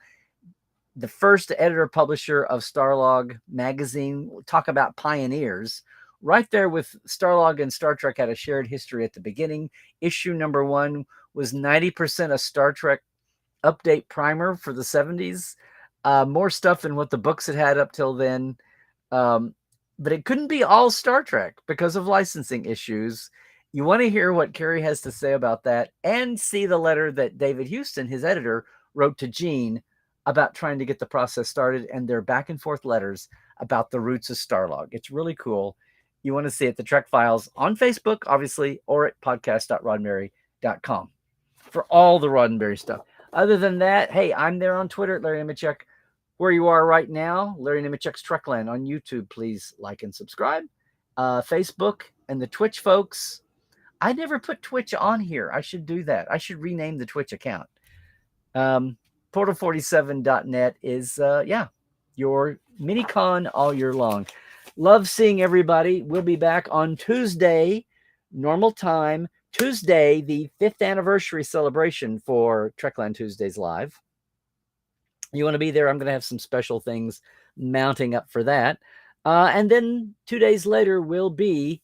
The first editor-publisher of Starlog magazine. Talk about pioneers. Right there with Starlog and Star Trek had a shared history at the beginning. Issue number 1 was 90% a Star Trek update primer for the 70s. More stuff than what the books had up till then. But it couldn't be all Star Trek because of licensing issues. You want to hear what Kerry has to say about that and see the letter that David Houston, his editor, wrote to Gene about trying to get the process started, and their back and forth letters about the roots of Starlog. It's really cool. You want to see it, the Trek Files on Facebook, obviously, or at podcast.roddenberry.com for all the Roddenberry stuff. Other than that, hey, I'm there on Twitter at Larry Nemechek. Where you are right now, Larry Nemechek's Trekland on YouTube. Please like and subscribe. Facebook and the Twitch folks. I never put Twitch on here. I should do that. I should rename the Twitch account. Portal47.net is, your mini-con all year long. Love seeing everybody. We'll be back on Tuesday, normal time. Tuesday, the 5th anniversary celebration for Trekland Tuesdays Live. You want to be there? I'm going to have some special things mounting up for that. And then 2 days later will be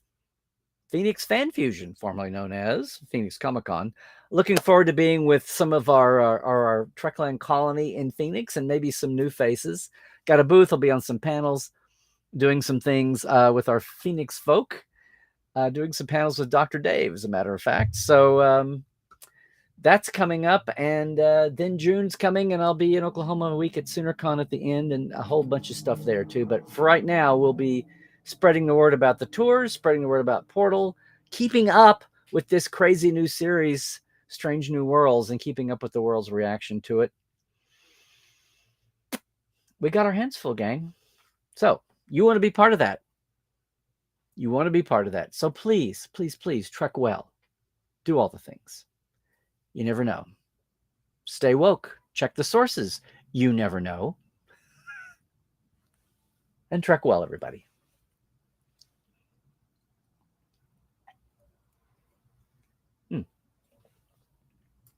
Phoenix Fan Fusion, formerly known as Phoenix Comic-Con. Looking forward to being with some of our Trekland colony in Phoenix and maybe some new faces. Got a booth. I'll be on some panels, doing some things with our Phoenix folk, doing some panels with Dr. Dave, as a matter of fact. So that's coming up. And then June's coming, and I'll be in Oklahoma a week at SoonerCon at the end, and a whole bunch of stuff there too. But for right now, we'll be spreading the word about the tours, spreading the word about Portal, keeping up with this crazy new series, Strange New Worlds, and keeping up with the world's reaction to it. We got our hands full, gang. So you want to be part of that. You want to be part of that. So please, please, please trek well. Do all the things. You never know. Stay woke. Check the sources. You never know. And trek well, everybody.